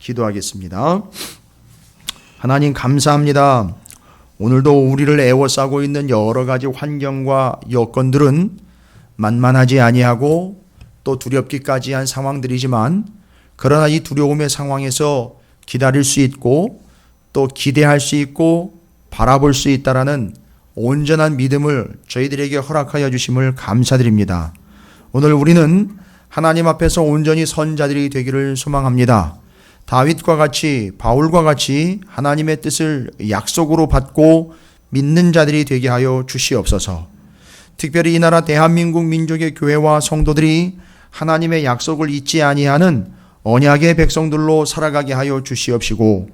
기도하겠습니다. 하나님 감사합니다. 오늘도 우리를 애워싸고 있는 여러 가지 환경과 여건들은 만만하지 아니하고 또 두렵기까지 한 상황들이지만, 그러나 이 두려움의 상황에서 기다릴 수 있고 또 기대할 수 있고 바라볼 수 있다라는 온전한 믿음을 저희들에게 허락하여 주심을 감사드립니다. 오늘 우리는 하나님 앞에서 온전히 선자들이 되기를 소망합니다. 다윗과 같이, 바울과 같이 하나님의 뜻을 약속으로 받고 믿는 자들이 되게 하여 주시옵소서. 특별히 이 나라 대한민국 민족의 교회와 성도들이 하나님의 약속을 잊지 아니하는 언약의 백성들로 살아가게 하여 주시옵시고,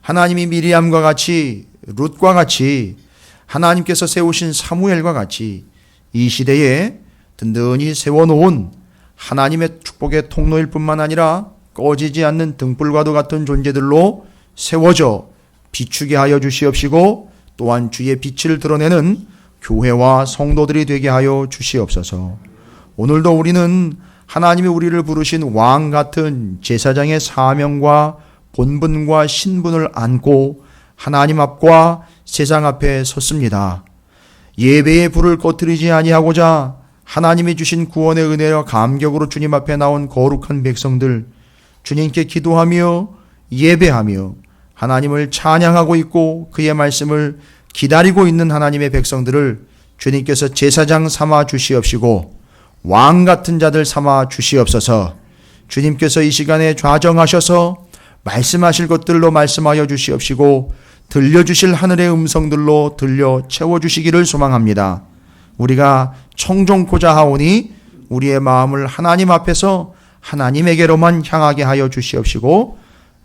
하나님이 미리암과 같이, 룻과 같이, 하나님께서 세우신 사무엘과 같이 이 시대에 든든히 세워놓은 하나님의 축복의 통로일 뿐만 아니라 꺼지지 않는 등불과도 같은 존재들로 세워져 비추게 하여 주시옵시고, 또한 주의 빛을 드러내는 교회와 성도들이 되게 하여 주시옵소서. 오늘도 우리는 하나님이 우리를 부르신 왕 같은 제사장의 사명과 본분과 신분을 안고 하나님 앞과 세상 앞에 섰습니다. 예배의 불을 꺼뜨리지 아니하고자 하나님이 주신 구원의 은혜와 감격으로 주님 앞에 나온 거룩한 백성들, 주님께 기도하며 예배하며 하나님을 찬양하고 있고 그의 말씀을 기다리고 있는 하나님의 백성들을 주님께서 제사장 삼아 주시옵시고 왕 같은 자들 삼아 주시옵소서. 주님께서 이 시간에 좌정하셔서 말씀하실 것들로 말씀하여 주시옵시고 들려주실 하늘의 음성들로 들려 채워주시기를 소망합니다. 우리가 청종코자 하오니 우리의 마음을 하나님 앞에서 하나님에게로만 향하게 하여 주시옵시고,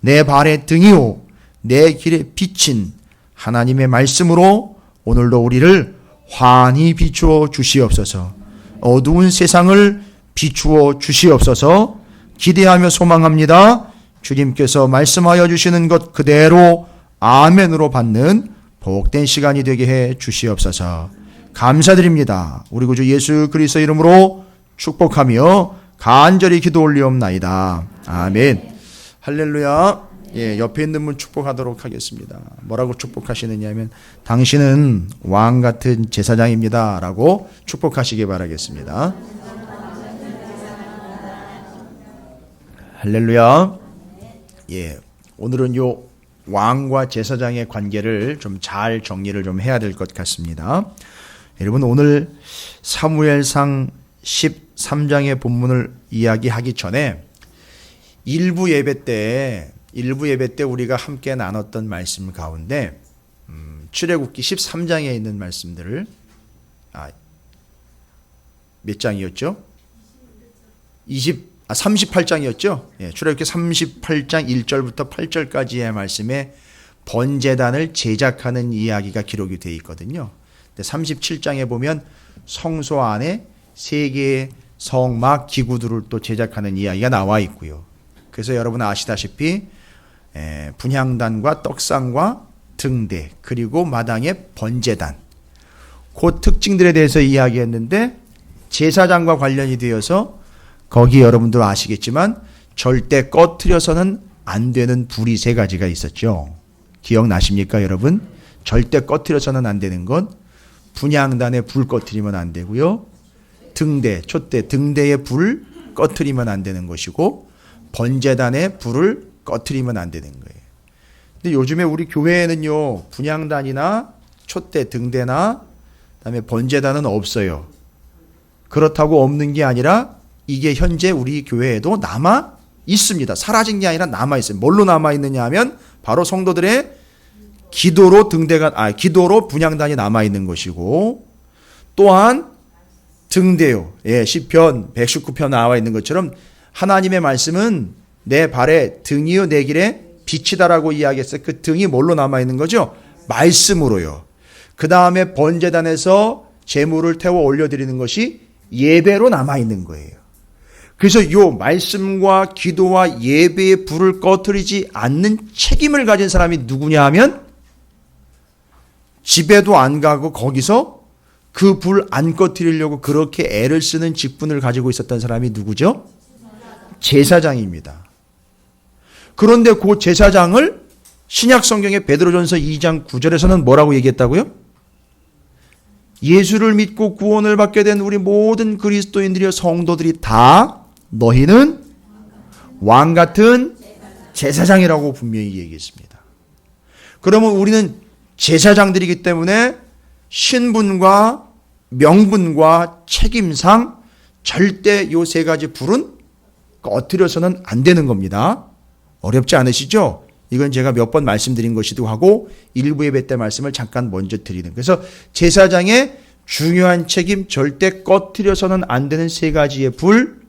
내 발의 등이요 내 길의 빛인 하나님의 말씀으로 오늘도 우리를 환히 비추어 주시옵소서. 어두운 세상을 비추어 주시옵소서. 기대하며 소망합니다. 주님께서 말씀하여 주시는 것 그대로 아멘으로 받는 복된 시간이 되게 해 주시옵소서. 감사드립니다. 우리 구주 예수 그리스도 이름으로 축복하며 간절히 기도 올리옵나이다. 아멘. 할렐루야. 예, 옆에 있는 분 축복하도록 하겠습니다. 뭐라고 축복하시느냐 하면 당신은 왕 같은 제사장입니다 라고 축복하시기 바라겠습니다. 할렐루야. 예, 오늘은 요 왕과 제사장의 관계를 좀 잘 정리를 좀 해야 될 것 같습니다. 여러분, 오늘 사무엘상 13장의 본문을 이야기하기 전에 일부 예배 때 우리가 함께 나눴던 말씀 가운데 출애굽기 13장에 있는 말씀들을 몇 장이었죠? 38장이었죠? 예, 출애굽기 38장 1절부터 8절까지의 말씀에 번제단을 제작하는 이야기가 기록이 되어 있거든요. 37장에 보면 성소 안에 3개의 성막 기구들을 또 제작하는 이야기가 나와 있고요. 그래서 여러분 아시다시피 분향단과 떡상과 등대 그리고 마당의 번제단, 그 특징들에 대해서 이야기했는데, 제사장과 관련이 되어서 거기 여러분들 아시겠지만 절대 꺼트려서는 안 되는 불이 3가지가 있었죠. 기억나십니까 여러분? 절대 꺼트려서는 안 되는 건 분향단에 불 꺼트리면 안 되고요, 촛대 등대에 불 꺼트리면 안 되는 것이고, 번제단에 불을 꺼트리면 안 되는 거예요. 근데 요즘에 우리 교회에는요, 분향단이나 촛대 등대나 그다음에 번제단은 없어요. 그렇다고 없는 게 아니라 이게 현재 우리 교회에도 남아 있습니다. 사라진 게 아니라 남아 있어요. 뭘로 남아 있느냐 하면 바로 성도들의 기도로 기도로 분향단이 남아 있는 것이고, 또한 등대요. 예, 시편 119편 나와 있는 것처럼 하나님의 말씀은 내 발의 등이요 내 길의 빛이다라고 이야기했어요. 그 등이 뭘로 남아 있는 거죠? 말씀으로요. 그 다음에 번제단에서 제물을 태워 올려드리는 것이 예배로 남아 있는 거예요. 그래서 이 말씀과 기도와 예배의 불을 꺼트리지 않는 책임을 가진 사람이 누구냐 하면, 집에도 안 가고 거기서 그 불 안 꺼트리려고 그렇게 애를 쓰는 직분을 가지고 있었던 사람이 누구죠? 제사장입니다. 그런데 그 제사장을 신약 성경의 베드로전서 2장 9절에서는 뭐라고 얘기했다고요? 예수를 믿고 구원을 받게 된 우리 모든 그리스도인들이여 성도들이 다 너희는 왕 같은 제사장이라고 분명히 얘기했습니다. 그러면 우리는 제사장들이기 때문에 신분과 명분과 책임상 절대 요 세 가지 불은 꺼트려서는 안 되는 겁니다. 어렵지 않으시죠? 이건 제가 몇 번 말씀드린 것이기도 하고 일부 예배 때 말씀을 잠깐 먼저 드리는. 그래서 제사장의 중요한 책임 절대 꺼트려서는 안 되는 세 가지의 불,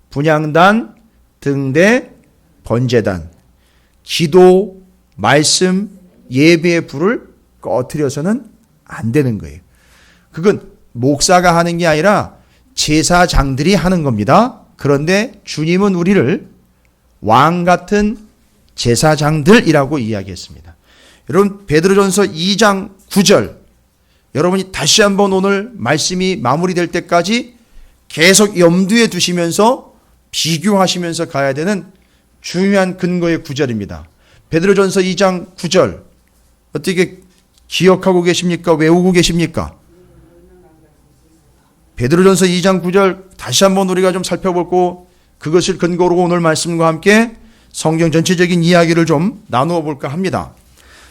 분향단, 등대, 번제단, 기도, 말씀, 예배의 불을 꺼트려서는 안 되는 거예요. 그건 목사가 하는 게 아니라 제사장들이 하는 겁니다. 그런데 주님은 우리를 왕 같은 제사장들이라고 이야기했습니다. 여러분 베드로전서 2장 9절 여러분이 다시 한번 오늘 말씀이 마무리될 때까지 계속 염두에 두시면서 비교하시면서 가야 되는 중요한 근거의 구절입니다. 베드로전서 2장 9절 어떻게 기억하고 계십니까? 외우고 계십니까? 베드로전서 2장 9절 다시 한번 우리가 좀 살펴보고 그것을 근거로 오늘 말씀과 함께 성경 전체적인 이야기를 좀 나누어 볼까 합니다.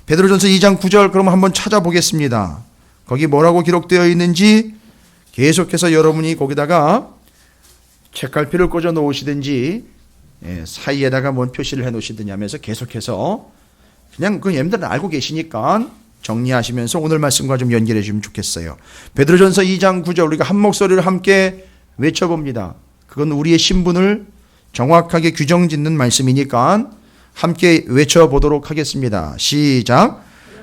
베드로전서 2장 9절 그럼 한번 찾아보겠습니다. 거기 뭐라고 기록되어 있는지 계속해서 여러분이 거기다가 책갈피를 꽂아 놓으시든지 사이에다가 뭔 표시를 해 놓으시든지 하면서 계속해서 그냥 그 여러분들은 알고 계시니까 정리하시면서 오늘 말씀과 좀 연결해 주시면 좋겠어요. 베드로전서 2장 9절 우리가 한 목소리를 함께 외쳐봅니다. 그건 우리의 신분을 정확하게 규정짓는 말씀이니까 함께 외쳐보도록 하겠습니다. 시작.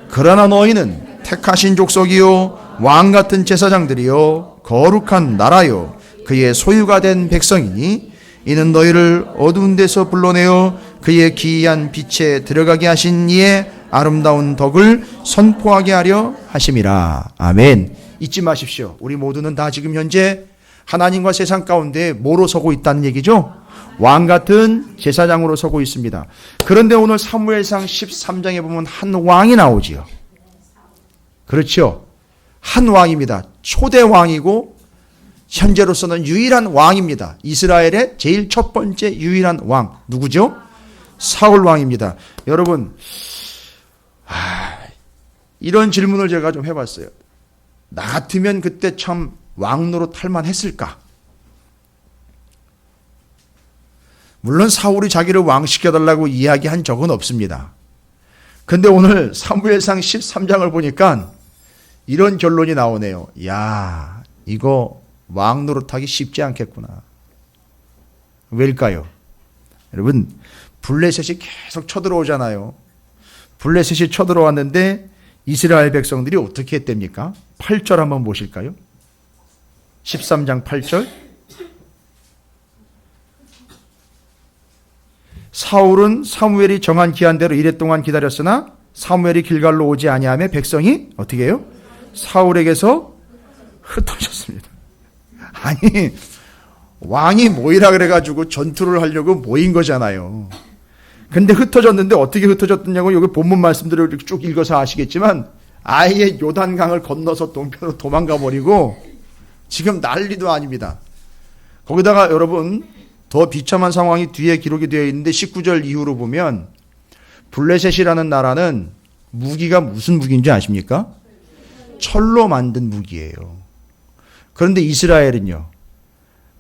그러나 너희는 택하신 족속이요 왕같은 제사장들이요 거룩한 나라요 그의 소유가 된 백성이니 이는 너희를 어두운 데서 불러내어 그의 기이한 빛에 들어가게 하신 이의 아름다운 덕을 선포하게 하려 하심이라. 아멘. 잊지 마십시오. 우리 모두는 다 지금 현재 하나님과 세상 가운데 뭐로 서고 있다는 얘기죠? 왕 같은 제사장으로 서고 있습니다. 그런데 오늘 사무엘상 13장에 보면 한 왕이 나오지요. 그렇죠? 한 왕입니다. 초대 왕이고 현재로서는 유일한 왕입니다. 이스라엘의 제일 첫 번째 유일한 왕 누구죠? 사울 왕입니다. 여러분 이런 질문을 제가 좀 해봤어요. 나 같으면 그때 참 왕 노릇 할 만했을까? 물론 사울이 자기를 왕시켜달라고 이야기한 적은 없습니다. 근데 오늘 사무엘상 13장을 보니까 이런 결론이 나오네요. 야, 이거 왕 노릇하기 쉽지 않겠구나. 왜일까요? 여러분 블레셋이 계속 쳐들어오잖아요. 블레셋이 쳐들어왔는데 이스라엘 백성들이 어떻게 했답니까? 8절 한번 보실까요? 13장 8절. 사울은 사무엘이 정한 기한대로 이래 동안 기다렸으나 사무엘이 길갈로 오지 아니하며 백성이 어떻게 해요? 사울에게서 흩어졌습니다. 아니 왕이 모이라 그래가지고 전투를 하려고 모인 거잖아요. 근데 흩어졌는데 어떻게 흩어졌느냐고 여기 본문 말씀들을 쭉 읽어서 아시겠지만 아예 요단강을 건너서 동편으로 도망가 버리고 지금 난리도 아닙니다. 거기다가 여러분 더 비참한 상황이 뒤에 기록이 되어 있는데 19절 이후로 보면 블레셋이라는 나라는 무기가 무슨 무기인지 아십니까? 철로 만든 무기예요. 그런데 이스라엘은요.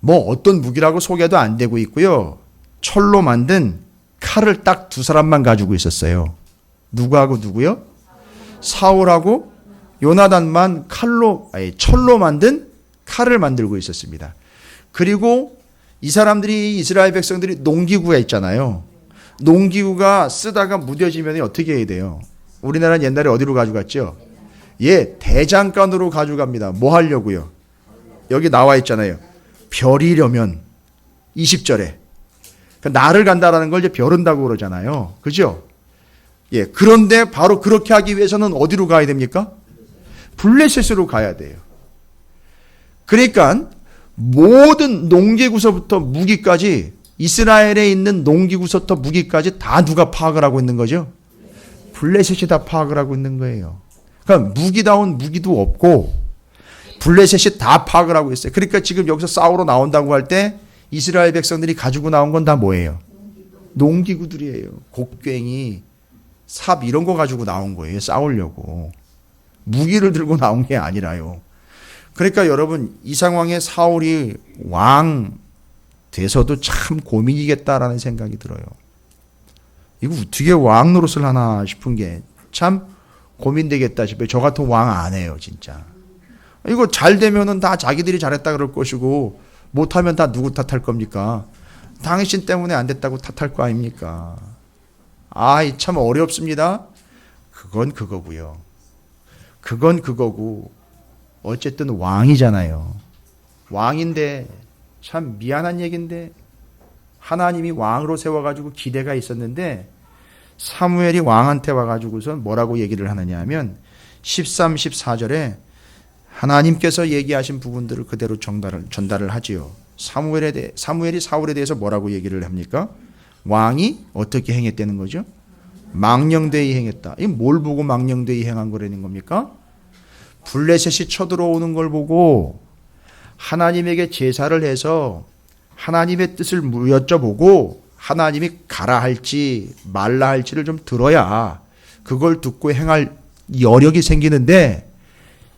뭐 어떤 무기라고 소개도 안 되고 있고요. 철로 만든 칼을 딱 두 사람만 가지고 있었어요. 누구하고 누구요? 사울하고 요나단만 철로 만든 칼을 만들고 있었습니다. 그리고 이 사람들이 이스라엘 백성들이 농기구가 있잖아요. 농기구가 쓰다가 무뎌지면 어떻게 해야 돼요? 우리나라는 옛날에 어디로 가져갔죠? 대장간으로 가져갑니다. 뭐 하려고요? 여기 나와 있잖아요. 벼리려면 20절에 나를 간다라는 걸 이제 벼른다고 그러잖아요. 그죠? 그런데 바로 그렇게 하기 위해서는 어디로 가야 됩니까? 블레셋으로 가야 돼요. 그러니까 모든 농기구서부터 무기까지 이스라엘에 있는 농기구부터 무기까지 다 누가 파악을 하고 있는 거죠? 블레셋이 다 파악을 하고 있는 거예요. 그러니까 무기다운 무기도 없고 블레셋이 다 파악을 하고 있어요. 그러니까 지금 여기서 싸우러 나온다고 할 때 이스라엘 백성들이 가지고 나온 건 다 뭐예요? 농기구들이에요. 곡괭이, 삽 이런 거 가지고 나온 거예요. 싸우려고. 무기를 들고 나온 게 아니라요. 그러니까 여러분 이 상황에 사울이 왕 돼서도 참 고민이겠다라는 생각이 들어요. 이거 어떻게 왕 노릇을 하나 싶은 게 참 고민되겠다 싶어요. 저 같은 왕 안 해요, 진짜. 이거 잘 되면은 다 자기들이 잘했다 그럴 것이고 못하면 다 누구 탓할 겁니까? 당신 때문에 안 됐다고 탓할 거 아닙니까? 아이 참 어렵습니다. 그건 그거고요. 그건 그거고 어쨌든 왕이잖아요. 왕인데 참 미안한 얘기인데 하나님이 왕으로 세워가지고 기대가 있었는데 사무엘이 왕한테 와가지고서 뭐라고 얘기를 하느냐 하면 13, 14절에 하나님께서 얘기하신 부분들을 그대로 전달을 하지요. 사무엘이 사울에 대해서 뭐라고 얘기를 합니까? 왕이 어떻게 행했다는 거죠? 망령되이 행했다. 이 뭘 보고 망령되이 행한 거라는 겁니까? 블레셋이 쳐들어오는 걸 보고 하나님에게 제사를 해서 하나님의 뜻을 여쭤보고 하나님이 가라 할지 말라 할지를 좀 들어야 그걸 듣고 행할 여력이 생기는데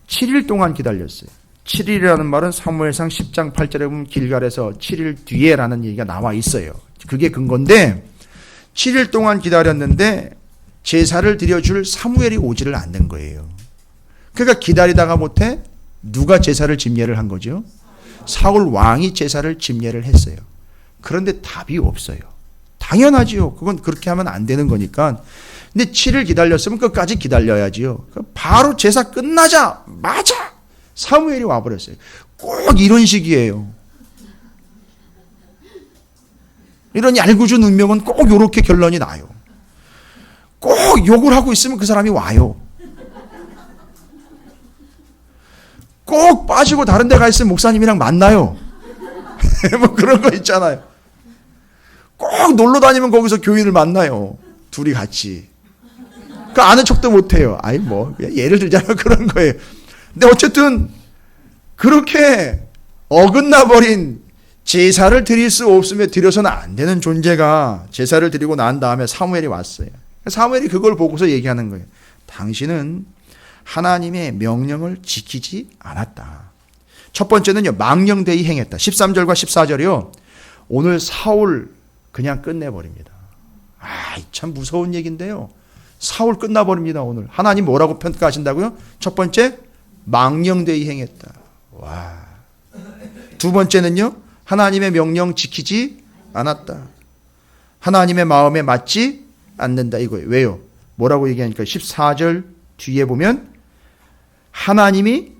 7일 동안 기다렸어요. 7일이라는 말은 사무엘상 10장 8절에 보면 길갈에서 7일 뒤에라는 얘기가 나와 있어요. 그게 근건데 7일 동안 기다렸는데 제사를 드려줄 사무엘이 오지를 않는 거예요. 그러니까 기다리다가 못해 누가 제사를 집례를 한 거죠? 사울 왕이 제사를 집례를 했어요. 그런데 답이 없어요. 당연하지요. 그건 그렇게 하면 안 되는 거니까. 근데 7일 기다렸으면 끝까지 기다려야지요. 바로 제사 끝나자마자 사무엘이 와버렸어요. 꼭 이런 식이에요. 이런 얄궂은 운명은 꼭 이렇게 결론이 나요. 꼭 욕을 하고 있으면 그 사람이 와요. 꼭 빠지고 다른 데 가 있으면 목사님이랑 만나요. 뭐 그런 거 있잖아요. 꼭 놀러 다니면 거기서 교인을 만나요. 둘이 같이. 그 아는 척도 못해요. 아니 뭐 예를 들자면 그런 거예요. 근데 어쨌든 그렇게 어긋나 버린 제사를 드릴 수 없으면 드려서는 안 되는 존재가 제사를 드리고 난 다음에 사무엘이 왔어요. 사무엘이 그걸 보고서 얘기하는 거예요. 당신은 하나님의 명령을 지키지 않았다. 첫 번째는요, 망령되이 행했다. 13절과 14절이요. 오늘 사울 그냥 끝내버립니다. 참 무서운 얘기인데요. 사울 끝나버립니다, 오늘. 하나님 뭐라고 평가하신다고요? 첫 번째, 망령되이 행했다. 와. 두 번째는요, 하나님의 명령 지키지 않았다. 하나님의 마음에 맞지 않는다, 이거예요. 왜요? 뭐라고 얘기하니까 14절 뒤에 보면 하나님이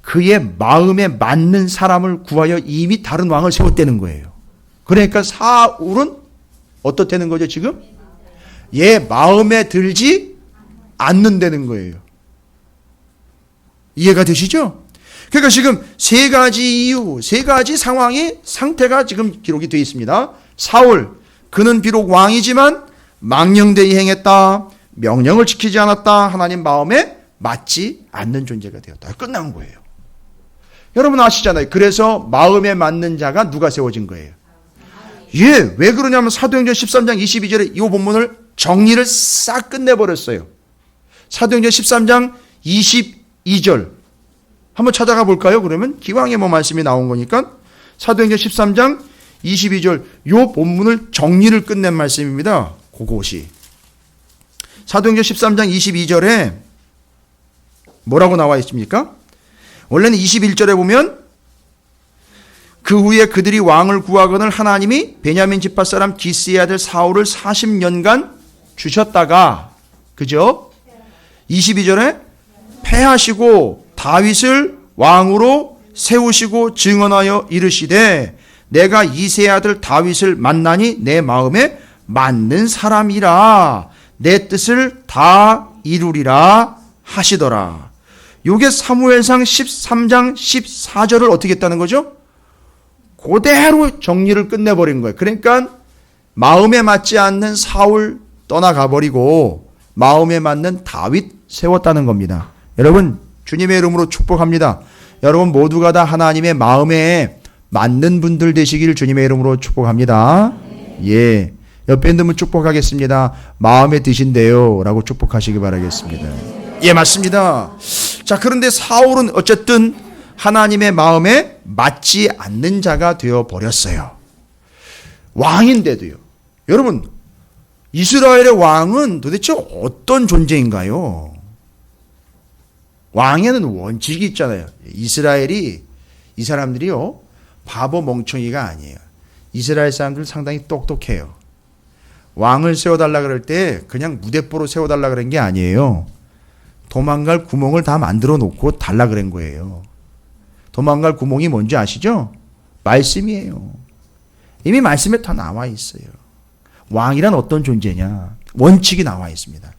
그의 마음에 맞는 사람을 구하여 이미 다른 왕을 세웠다는 거예요. 그러니까 사울은 어떻다는 거죠, 지금? 얘 마음에 들지 않는다는 거예요. 이해가 되시죠? 그러니까 지금 세 가지 이유, 세 가지 상태가 지금 기록이 되어 있습니다. 사울, 그는 비록 왕이지만 망령되이 행했다. 명령을 지키지 않았다. 하나님 마음에 맞지 않는 존재가 되었다. 끝난 거예요. 여러분 아시잖아요. 그래서 마음에 맞는 자가 누가 세워진 거예요? 예, 왜 그러냐면 사도행전 13장 22절에 이 본문을 정리를 싹 끝내버렸어요. 사도행전 13장 22절 한번 찾아가 볼까요? 그러면 기왕에 뭐 말씀이 나온 거니까 사도행전 13장 22절 이 본문을 정리를 끝낸 말씀입니다. 그것이 사도행전 13장 22절에 뭐라고 나와 있습니까? 원래는 21절에 보면 그 후에 그들이 왕을 구하거늘 하나님이 베냐민 지파 사람 기스의 아들 사울을 40년간 주셨다가 그죠? 22절에 패하시고 다윗을 왕으로 세우시고 증언하여 이르시되 내가 이새의 아들 다윗을 만나니 내 마음에 맞는 사람이라 내 뜻을 다 이루리라 하시더라. 요게 사무엘상 13장 14절을 어떻게 했다는 거죠? 그대로 정리를 끝내버린 거예요. 그러니까 마음에 맞지 않는 사울 떠나가 버리고 마음에 맞는 다윗 세웠다는 겁니다. 여러분 주님의 이름으로 축복합니다. 여러분 모두가 다 하나님의 마음에 맞는 분들 되시길 주님의 이름으로 축복합니다. 예, 옆에 있는 분 축복하겠습니다. 마음에 드신대요 라고 축복하시기 바라겠습니다. 예, 맞습니다. 자, 그런데 사울은 어쨌든 하나님의 마음에 맞지 않는 자가 되어버렸어요. 왕인데도요. 여러분 이스라엘의 왕은 도대체 어떤 존재인가요? 왕에는 원칙이 있잖아요. 이스라엘이 이 사람들이요 바보 멍청이가 아니에요. 이스라엘 사람들 상당히 똑똑해요. 왕을 세워달라 그럴 때 그냥 무대뽀로 세워달라 그런 게 아니에요. 도망갈 구멍을 다 만들어 놓고 달라 그런 거예요. 도망갈 구멍이 뭔지 아시죠? 말씀이에요. 이미 말씀에 다 나와 있어요. 왕이란 어떤 존재냐? 원칙이 나와 있습니다.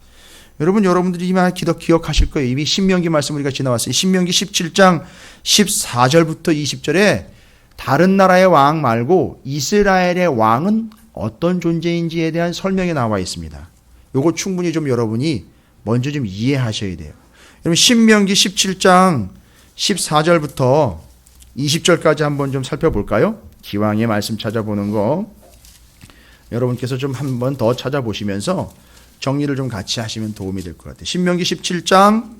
여러분들이 이미 기억하실 거예요. 이미 신명기 말씀 우리가 지나왔어요. 신명기 17장 14절부터 20절에 다른 나라의 왕 말고 이스라엘의 왕은 어떤 존재인지에 대한 설명이 나와 있습니다. 요거 충분히 좀 여러분이 먼저 좀 이해하셔야 돼요. 여러분 신명기 17장 14절부터 20절까지 한번 좀 살펴볼까요? 기왕의 말씀 찾아보는 거 여러분께서 좀 한번 더 찾아보시면서 정리를 좀 같이 하시면 도움이 될 것 같아요. 신명기 17장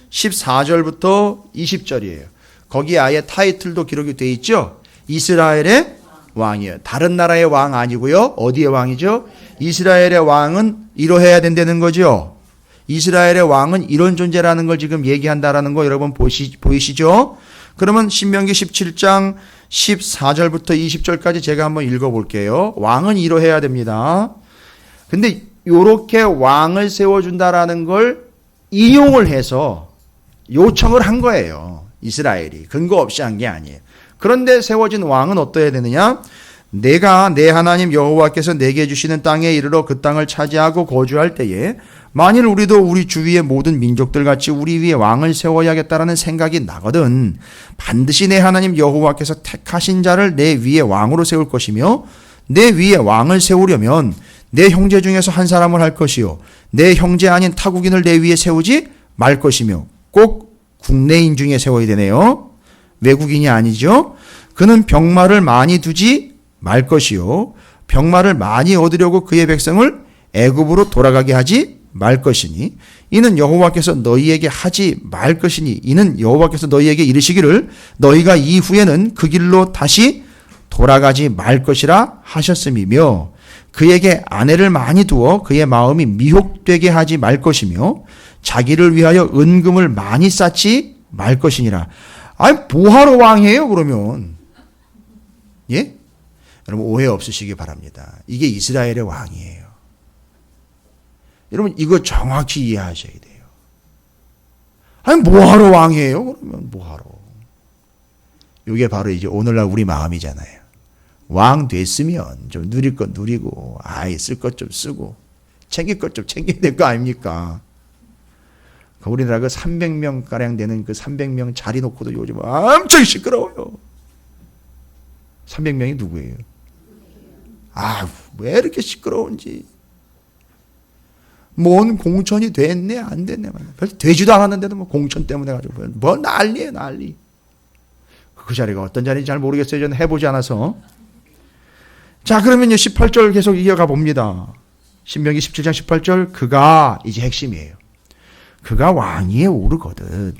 14절부터 20절이에요. 거기에 아예 타이틀도 기록이 되어 있죠. 이스라엘의 왕이에요. 다른 나라의 왕 아니고요. 어디의 왕이죠? 이스라엘의 왕은 이러해야 된다는 거죠. 이스라엘의 왕은 이런 존재라는 걸 지금 얘기한다라는 거 여러분 보이시죠? 그러면 신명기 17장 14절부터 20절까지 제가 한번 읽어볼게요. 왕은 이러해야 됩니다. 근데 이렇게 왕을 세워준다라는 걸 이용을 해서 요청을 한 거예요. 이스라엘이. 근거 없이 한 게 아니에요. 그런데 세워진 왕은 어떠해야 되느냐? 내가 내 하나님 여호와께서 내게 주시는 땅에 이르러 그 땅을 차지하고 거주할 때에 만일 우리도 우리 주위의 모든 민족들 같이 우리 위에 왕을 세워야겠다라는 생각이 나거든 반드시 내 하나님 여호와께서 택하신 자를 내 위에 왕으로 세울 것이며 내 위에 왕을 세우려면 내 형제 중에서 한 사람을 할 것이요 내 형제 아닌 타국인을 내 위에 세우지 말 것이며 꼭 국내인 중에 세워야 되네요. 외국인이 아니죠. 그는 병마를 많이 두지 말 것이요 병마를 많이 얻으려고 그의 백성을 애굽으로 돌아가게 하지 말 것이니 이는 여호와께서 너희에게 하지 말 것이니 이는 여호와께서 너희에게 이르시기를 너희가 이후에는 그 길로 다시 돌아가지 말 것이라 하셨음이며 그에게 아내를 많이 두어 그의 마음이 미혹되게 하지 말 것이며 자기를 위하여 은금을 많이 쌓지 말 것이니라. 아니 뭐하러 왕이에요 그러면? 예? 여러분 오해 없으시기 바랍니다. 이게 이스라엘의 왕이에요. 여러분 이거 정확히 이해하셔야 돼요. 아니 뭐하러 왕이에요 그러면 뭐하러? 이게 바로 이제 오늘날 우리 마음이잖아요. 왕 됐으면 좀 누릴 것 누리고 쓸 것 좀 쓰고 챙길 것 좀 챙겨야 될 거 아닙니까? 우리나라 그 300명 가량 되는 그 300명 자리 놓고도 요즘 엄청 시끄러워요. 300명이 누구예요? 왜 이렇게 시끄러운지. 뭔 공천이 됐네 안 됐네 별로 되지도 않았는데도 뭐 공천 때문에 가지고 뭐 난리예요 난리. 그 자리가 어떤 자리인지 잘 모르겠어요. 저는 해보지 않아서. 자 그러면 18절 계속 이어가 봅니다. 신명기 17장 18절 그가 이제 핵심이에요. 그가 왕위에 오르거든.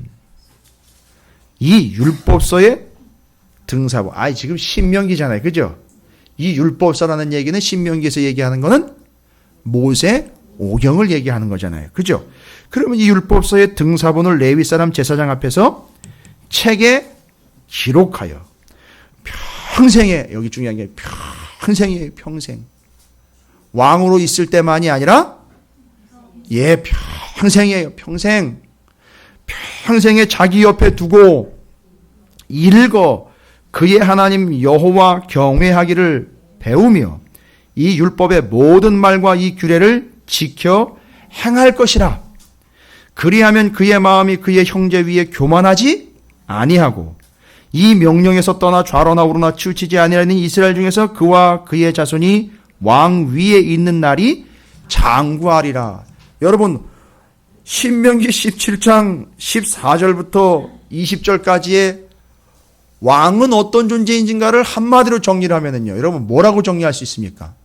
이 율법서의 등사부. 지금 신명기잖아요. 그죠? 이 율법서라는 얘기는 신명기에서 얘기하는 거는 모세 오경을 얘기하는 거잖아요. 그죠? 그러면 이 율법서의 등사본을 레위 사람 제사장 앞에서 책에 기록하여 평생에 여기 중요한 게 평생이에요. 평생. 왕으로 있을 때만이 아니라 평생이에요. 평생. 평생에 자기 옆에 두고 읽어 그의 하나님 여호와 경외하기를 배우며 이 율법의 모든 말과 이 규례를 지켜 행할 것이라. 그리하면 그의 마음이 그의 형제 위에 교만하지 아니하고 이 명령에서 떠나 좌로나 우로나 치우치지 아니하는 이스라엘 중에서 그와 그의 자손이 왕 위에 있는 날이 장구하리라. 여러분, 신명기 17장 14절부터 20절까지의 왕은 어떤 존재인지를 한마디로 정리를 하면요, 여러분 뭐라고 정리할 수 있습니까?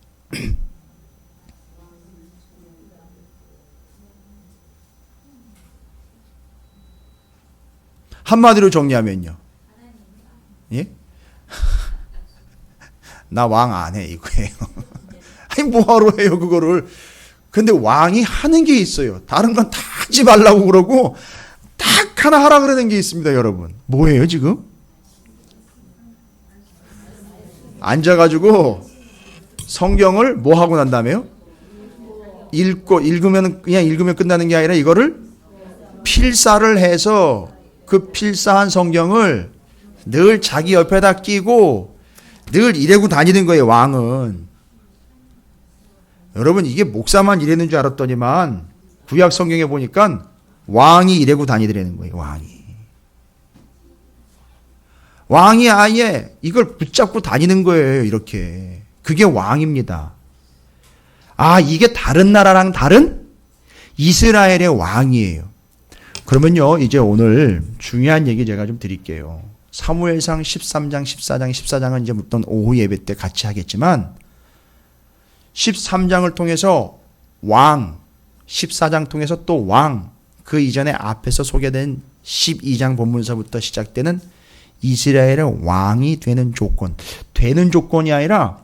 한마디로 정리하면요, 예? 나 왕 안 해 이거예요. 아니 뭐하러 해요 그거를. 근데 왕이 하는 게 있어요. 다른 건 다 하지 말라고 그러고 딱 하나 하라 그러는 게 있습니다. 여러분 뭐예요 지금? 앉아가지고 성경을 뭐 하고 난 다음에요? 읽으면 그냥 읽으면 끝나는 게 아니라 이거를 필사를 해서 그 필사한 성경을 늘 자기 옆에다 끼고 늘 이래고 다니는 거예요. 왕은. 여러분 이게 목사만 이랬는 줄 알았더니만 구약 성경에 보니까 왕이 이래고 다니더라는 거예요. 왕이 아예 이걸 붙잡고 다니는 거예요. 이렇게. 그게 왕입니다. 아, 이게 다른 나라랑 다른 이스라엘의 왕이에요. 그러면요, 이제 오늘 중요한 얘기 제가 좀 드릴게요. 사무엘상 13장, 14장, 14장은 이제 어떤 오후 예배 때 같이 하겠지만 13장을 통해서 왕, 14장 통해서 또 왕, 그 이전에 앞에서 소개된 12장 본문서부터 시작되는 이스라엘의 왕이 되는 조건. 되는 조건이 아니라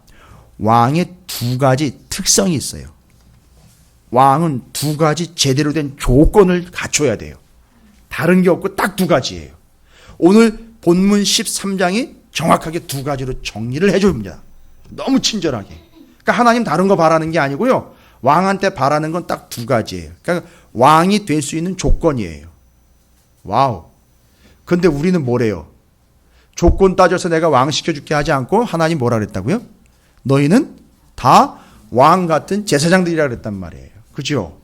왕의 두 가지 특성이 있어요. 왕은 두 가지 제대로 된 조건을 갖춰야 돼요. 다른 게 없고 딱 두 가지예요. 오늘 본문 13장이 정확하게 두 가지로 정리를 해줍니다. 너무 친절하게. 그러니까 하나님 다른 거 바라는 게 아니고요. 왕한테 바라는 건 딱 두 가지예요. 그러니까 왕이 될 수 있는 조건이에요. 와우. 근데 우리는 뭐래요? 조건 따져서 내가 왕 시켜줄게 하지 않고 하나님 뭐라 그랬다고요? 너희는 다 왕 같은 제사장들이라 그랬단 말이에요. 그죠?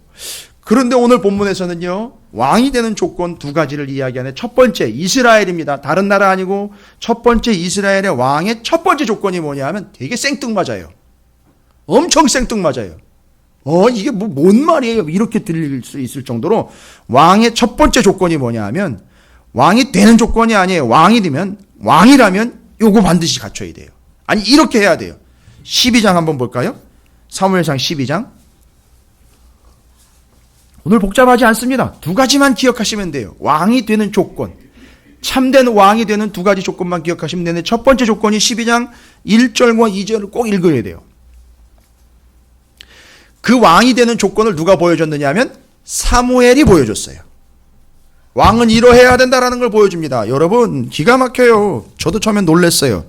그런데 오늘 본문에서는요, 왕이 되는 조건 두 가지를 이야기하는 첫 번째, 이스라엘입니다. 다른 나라 아니고 첫 번째 이스라엘의 왕의 첫 번째 조건이 뭐냐 하면 되게 생뚱맞아요. 엄청 생뚱맞아요. 이게 뭔 말이에요? 이렇게 들릴 수 있을 정도로 왕의 첫 번째 조건이 뭐냐 하면 왕이 되는 조건이 아니에요. 왕이라면 요거 반드시 갖춰야 돼요. 아니 이렇게 해야 돼요. 12장 한번 볼까요? 사무엘상 12장. 오늘 복잡하지 않습니다. 두 가지만 기억하시면 돼요. 왕이 되는 조건. 참된 왕이 되는 두 가지 조건만 기억하시면 되는데 첫 번째 조건이 12장 1절과 2절을 꼭 읽어야 돼요. 그 왕이 되는 조건을 누가 보여줬느냐 하면 사무엘이 보여줬어요. 왕은 이러해야 된다라는 걸 보여줍니다. 여러분 기가 막혀요. 저도 처음엔 놀랐어요.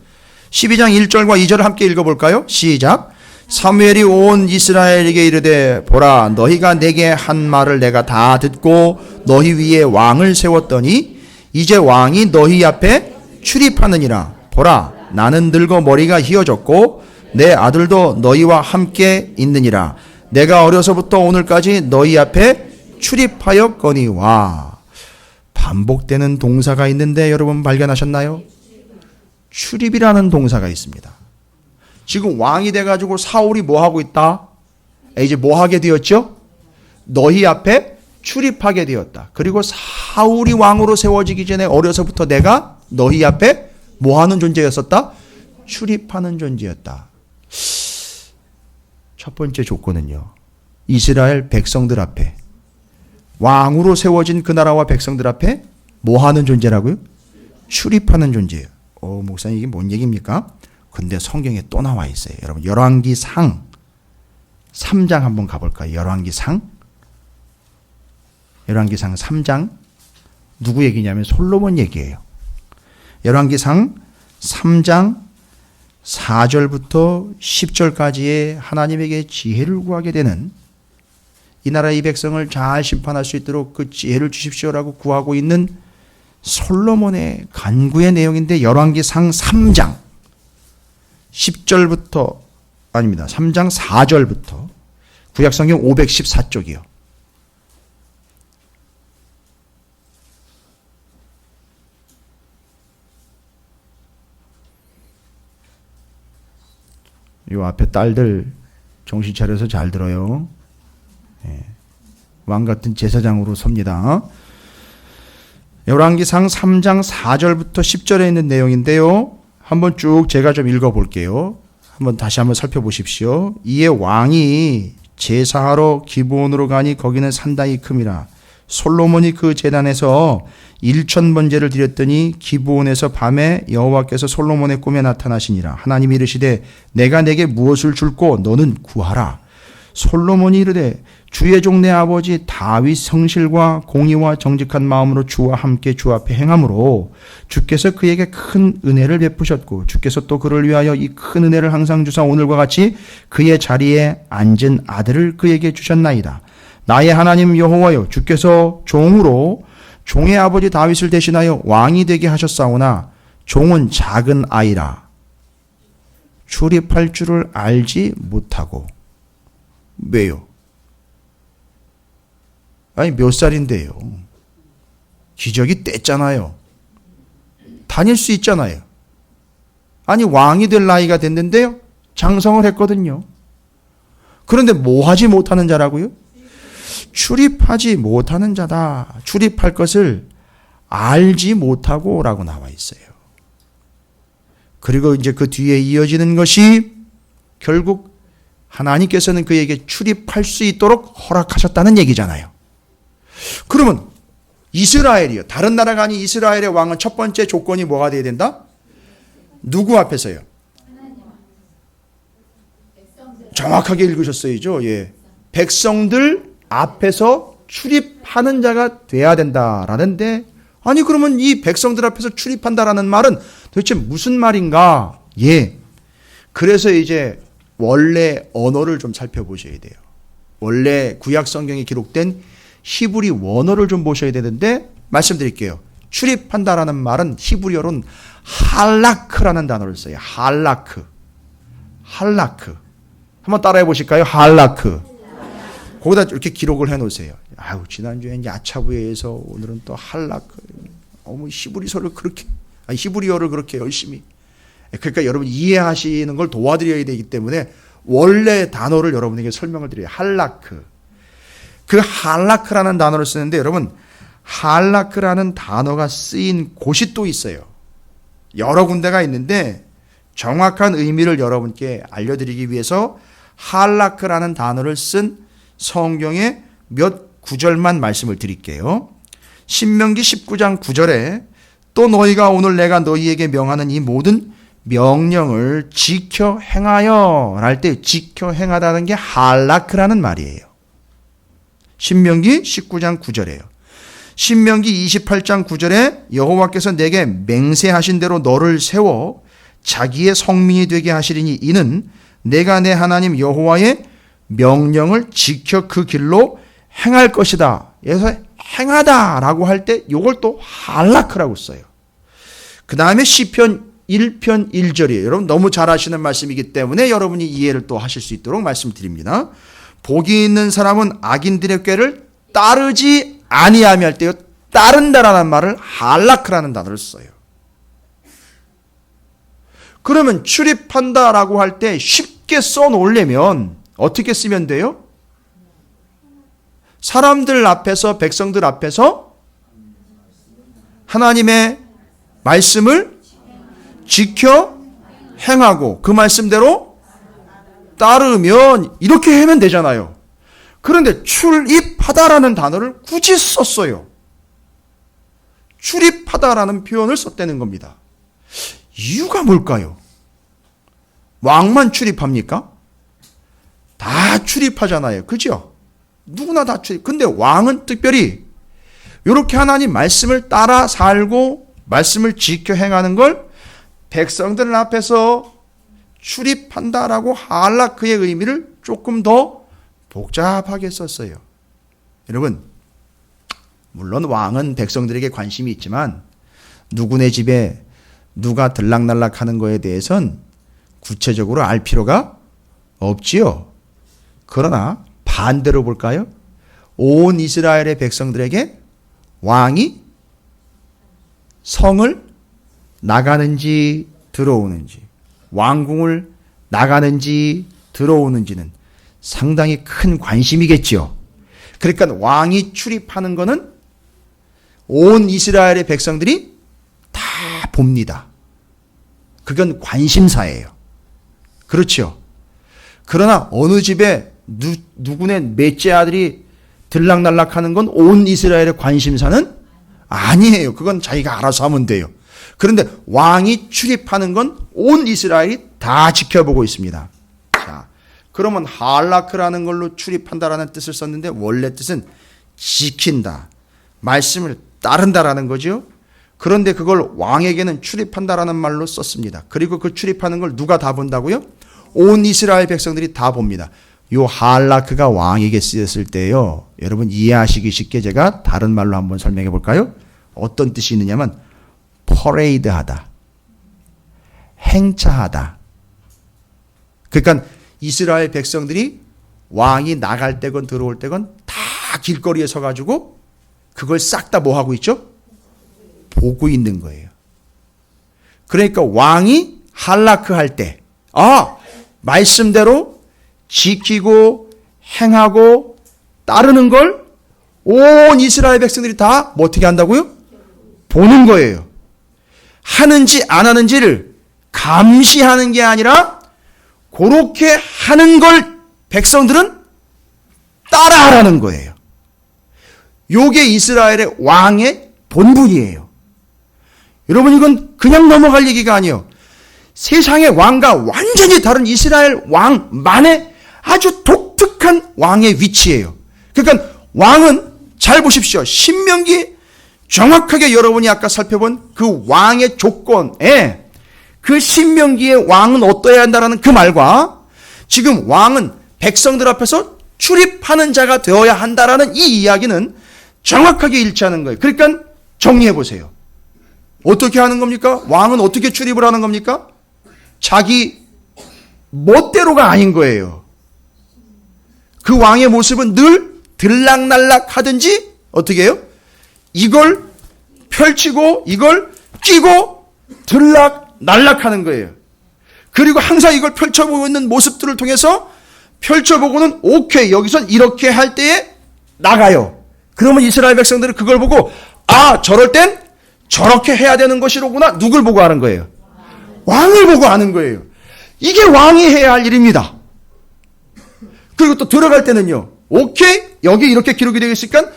12장 1절과 2절을 함께 읽어볼까요? 시작. 사무엘이 온 이스라엘에게 이르되 보라 너희가 내게 한 말을 내가 다 듣고 너희 위에 왕을 세웠더니 이제 왕이 너희 앞에 출입하느니라. 보라 나는 늙어 머리가 휘어졌고 내 아들도 너희와 함께 있느니라. 내가 어려서부터 오늘까지 너희 앞에 출입하였거니와. 반복되는 동사가 있는데 여러분 발견하셨나요? 출입이라는 동사가 있습니다. 지금 왕이 돼가지고 사울이 뭐 하고 있다? 이제 뭐 하게 되었죠? 너희 앞에 출입하게 되었다. 그리고 사울이 왕으로 세워지기 전에 어려서부터 내가 너희 앞에 뭐 하는 존재였었다? 출입하는 존재였다. 첫 번째 조건은요, 이스라엘 백성들 앞에, 왕으로 세워진 그 나라와 백성들 앞에 뭐 하는 존재라고요? 출입하는 존재예요. 목사님 이게 뭔 얘기입니까? 근데 성경에 또 나와 있어요. 여러분 열왕기상 3장 한번 가볼까요? 열왕기상 3장 누구 얘기냐면 솔로몬 얘기예요. 열왕기상 3장 4절부터 10절까지의 하나님에게 지혜를 구하게 되는, 이 나라 이 백성을 잘 심판할 수 있도록 그 지혜를 주십시오라고 구하고 있는 솔로몬의 간구의 내용인데, 열왕기상 3장 10절부터 아닙니다. 3장 4절부터 구약성경 514쪽이요. 요 앞에 딸들 정신 차려서 잘 들어요. 예. 왕 같은 제사장으로 섭니다. 열왕기상 3장 4절부터 10절에 있는 내용인데요. 한번 쭉 제가 좀 읽어볼게요. 다시 한번 살펴보십시오. 이에 왕이 제사하러 기브온으로 가니 거기는 산당이 큼이라. 솔로몬이 그 제단에서 1000번제를 드렸더니 기브온에서 밤에 여호와께서 솔로몬의 꿈에 나타나시니라. 하나님이 이르시되 내가 내게 무엇을 줄꼬 너는 구하라. 솔로몬이 이르되 주의 종 내 아버지 다윗 성실과 공의와 정직한 마음으로 주와 함께 주 앞에 행함으로 주께서 그에게 큰 은혜를 베푸셨고 주께서 또 그를 위하여 이 큰 은혜를 항상 주사 오늘과 같이 그의 자리에 앉은 아들을 그에게 주셨나이다. 나의 하나님 여호와여 주께서 종으로 종의 아버지 다윗을 대신하여 왕이 되게 하셨사오나 종은 작은 아이라 출입할 줄을 알지 못하고. 왜요? 아니 몇 살인데요. 기저귀 뗐잖아요. 다닐 수 있잖아요. 아니 왕이 될 나이가 됐는데요. 장성을 했거든요. 그런데 뭐 하지 못하는 자라고요? 출입하지 못하는 자다. 출입할 것을 알지 못하고 라고 나와 있어요. 그리고 이제 그 뒤에 이어지는 것이 결국 하나님께서는 그에게 출입할 수 있도록 허락하셨다는 얘기잖아요. 그러면 이스라엘이요. 다른 나라가 아닌 이스라엘의 왕은 첫 번째 조건이 뭐가 돼야 된다? 누구 앞에서요? 정확하게 읽으셨어야죠. 예. 백성들 앞에서 출입하는 자가 돼야 된다라는데, 아니 그러면 이 백성들 앞에서 출입한다라는 말은 도대체 무슨 말인가? 예. 그래서 이제 원래 언어를 좀 살펴보셔야 돼요. 원래 구약 성경에 기록된 히브리 원어를 좀 보셔야 되는데, 말씀드릴게요. 출입한다라는 말은 히브리어로는 할라크라는 단어를 써요. 할라크. 한번 따라해 보실까요? 할라크. 거기다 이렇게 기록을 해 놓으세요. 아유, 지난주엔 야차부에서 오늘은 또 할라크. 히브리어를 그렇게 열심히. 그러니까 여러분 이해하시는 걸 도와드려야 되기 때문에 원래 단어를 여러분에게 설명을 드려요. 할라크. 그 할라크라는 단어를 쓰는데 여러분 할라크라는 단어가 쓰인 곳이 또 있어요. 여러 군데가 있는데 정확한 의미를 여러분께 알려드리기 위해서 할라크라는 단어를 쓴 성경의 몇 구절만 말씀을 드릴게요. 신명기 19장 9절에 또 너희가 오늘 내가 너희에게 명하는 이 모든 명령을 지켜 행하여 할 때 지켜 행하다는 게 할라크라는 말이에요. 신명기 19장 9절에요. 신명기 28장 9절에 여호와께서 내게 맹세하신 대로 너를 세워 자기의 성민이 되게 하시리니 이는 내가 내 하나님 여호와의 명령을 지켜 그 길로 행할 것이다. 그래서 행하다라고 할 때 이걸 또 할라크라고 써요. 그 다음에 시편 1편 1절이에요. 여러분 너무 잘 아시는 말씀이기 때문에 여러분이 이해를 또 하실 수 있도록 말씀드립니다. 복이 있는 사람은 악인들의 꾀를 따르지 아니하며 할 때요. 따른다라는 말을 할라크라는 단어를 써요. 그러면 출입한다라고 할 때 쉽게 써놓으려면 어떻게 쓰면 돼요? 사람들 앞에서, 백성들 앞에서 하나님의 말씀을 지켜 행하고 그 말씀대로 따르면 이렇게 하면 되잖아요. 그런데 출입하다라는 단어를 굳이 썼어요. 출입하다라는 표현을 썼다는 겁니다. 이유가 뭘까요? 왕만 출입합니까? 다 출입하잖아요. 그죠? 누구나 다 출입. 근데 왕은 특별히 이렇게 하나님 말씀을 따라 살고 말씀을 지켜 행하는 걸 백성들 앞에서 출입한다라고 할라크의 의미를 조금 더 복잡하게 썼어요. 여러분, 물론 왕은 백성들에게 관심이 있지만 누구네 집에 누가 들락날락 하는 거에 대해서는 구체적으로 알 필요가 없지요. 그러나 반대로 볼까요? 온 이스라엘의 백성들에게 왕이 성을 나가는지 들어오는지, 왕궁을 나가는지 들어오는지는 상당히 큰 관심이겠지요. 그러니까 왕이 출입하는 것은 온 이스라엘의 백성들이 다 봅니다. 그건 관심사예요. 그렇죠. 그러나 어느 집에 누구네 넷째 아들이 들락날락하는 건 온 이스라엘의 관심사는 아니에요. 그건 자기가 알아서 하면 돼요. 그런데 왕이 출입하는 건 온 이스라엘이 다 지켜보고 있습니다. 자, 그러면 할라크라는 걸로 출입한다라는 뜻을 썼는데 원래 뜻은 지킨다, 말씀을 따른다라는 거죠. 그런데 그걸 왕에게는 출입한다라는 말로 썼습니다. 그리고 그 출입하는 걸 누가 다 본다고요? 온 이스라엘 백성들이 다 봅니다. 요 할라크가 왕에게 쓰였을 때요, 여러분 이해하시기 쉽게 제가 다른 말로 한번 설명해 볼까요? 어떤 뜻이 있느냐면 퍼레이드하다, 행차하다. 그러니까 이스라엘 백성들이 왕이 나갈 때건 들어올 때건 다 길거리에 서가지고 그걸 싹 다 뭐 하고 있죠? 보고 있는 거예요. 그러니까 왕이 할라크 할 때, 말씀대로 지키고 행하고 따르는 걸 온 이스라엘 백성들이 다 뭐 어떻게 한다고요? 보는 거예요. 하는지 안 하는지를 감시하는 게 아니라 그렇게 하는 걸 백성들은 따라하라는 거예요. 요게 이스라엘의 왕의 본분이에요. 여러분 이건 그냥 넘어갈 얘기가 아니에요. 세상의 왕과 완전히 다른 이스라엘 왕만의 아주 독특한 왕의 위치예요. 그러니까 왕은 잘 보십시오. 신명기 정확하게 여러분이 아까 살펴본 그 왕의 조건에 그 신명기의 왕은 어떠해야 한다라는 그 말과 지금 왕은 백성들 앞에서 출입하는 자가 되어야 한다라는 이 이야기는 정확하게 일치하는 거예요. 그러니까 정리해 보세요. 어떻게 하는 겁니까? 왕은 어떻게 출입을 하는 겁니까? 자기 멋대로가 아닌 거예요. 그 왕의 모습은 늘 들락날락 하든지 어떻게 해요? 이걸 펼치고 이걸 끼고 들락날락 하는 거예요. 그리고 항상 이걸 펼쳐보고 있는 모습들을 통해서 펼쳐보고는 오케이, 여기선 이렇게 할 때에 나가요. 그러면 이스라엘 백성들은 그걸 보고 저럴 땐 저렇게 해야 되는 것이로구나. 누굴 보고 하는 거예요? 왕을 보고 하는 거예요. 이게 왕이 해야 할 일입니다. 그리고 또 들어갈 때는요. 오케이, 여기 이렇게 기록이 되어 있으니까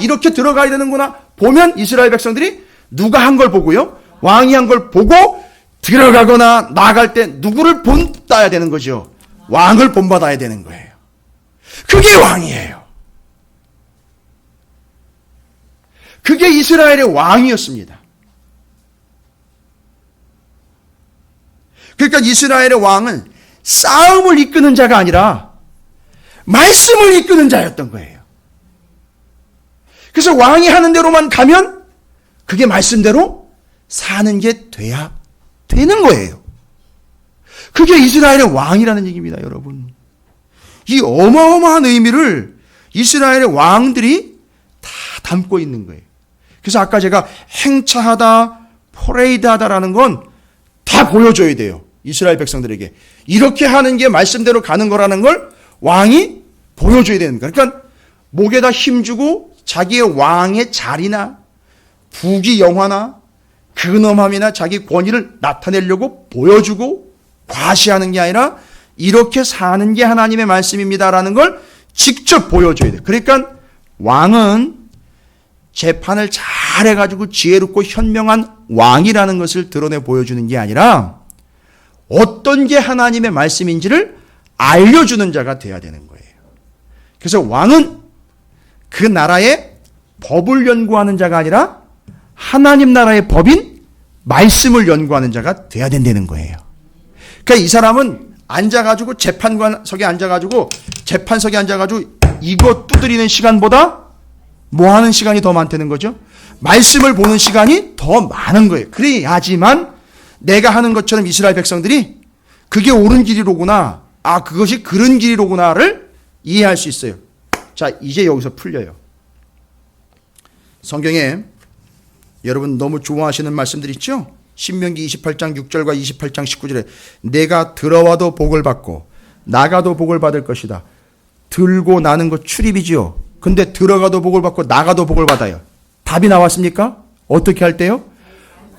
이렇게 들어가야 되는구나. 보면 이스라엘 백성들이 누가 한 걸 보고요. 왕이 한 걸 보고 들어가거나 나갈 때 누구를 본따야 되는 거죠. 왕을 본받아야 되는 거예요. 그게 왕이에요. 그게 이스라엘의 왕이었습니다. 그러니까 이스라엘의 왕은 싸움을 이끄는 자가 아니라 말씀을 이끄는 자였던 거예요. 그래서 왕이 하는 대로만 가면 그게 말씀대로 사는 게 돼야 되는 거예요. 그게 이스라엘의 왕이라는 얘기입니다, 여러분. 이 어마어마한 의미를 이스라엘의 왕들이 다 담고 있는 거예요. 그래서 아까 제가 행차하다, 퍼레이드하다라는 건 다 보여줘야 돼요. 이스라엘 백성들에게. 이렇게 하는 게 말씀대로 가는 거라는 걸 왕이 보여줘야 되는 거예요. 그러니까 목에다 힘주고 자기의 왕의 자리나 부귀영화나 근엄함이나 자기 권위를 나타내려고 보여주고 과시하는 게 아니라 이렇게 사는 게 하나님의 말씀입니다라는 걸 직접 보여줘야 돼요. 그러니까 왕은 재판을 잘 해가지고 지혜롭고 현명한 왕이라는 것을 드러내 보여주는 게 아니라 어떤 게 하나님의 말씀인지를 알려주는 자가 돼야 되는 거예요. 그래서 왕은 그 나라의 법을 연구하는 자가 아니라 하나님 나라의 법인 말씀을 연구하는 자가 돼야 된다는 거예요. 그러니까 이 사람은 앉아가지고 재판관석에 앉아가지고 재판석에 앉아가지고 이거 두드리는 시간보다 뭐 하는 시간이 더 많다는 거죠? 말씀을 보는 시간이 더 많은 거예요. 그래야지만 내가 하는 것처럼 이스라엘 백성들이 그게 옳은 길이로구나, 그것이 그런 길이로구나를 이해할 수 있어요. 자, 이제 여기서 풀려요. 성경에 여러분 너무 좋아하시는 말씀들 있죠? 신명기 28장 6절과 28장 19절에 내가 들어와도 복을 받고 나가도 복을 받을 것이다. 들고 나는 것 출입이지요. 근데 들어가도 복을 받고 나가도 복을 받아요. 답이 나왔습니까? 어떻게 할 때요?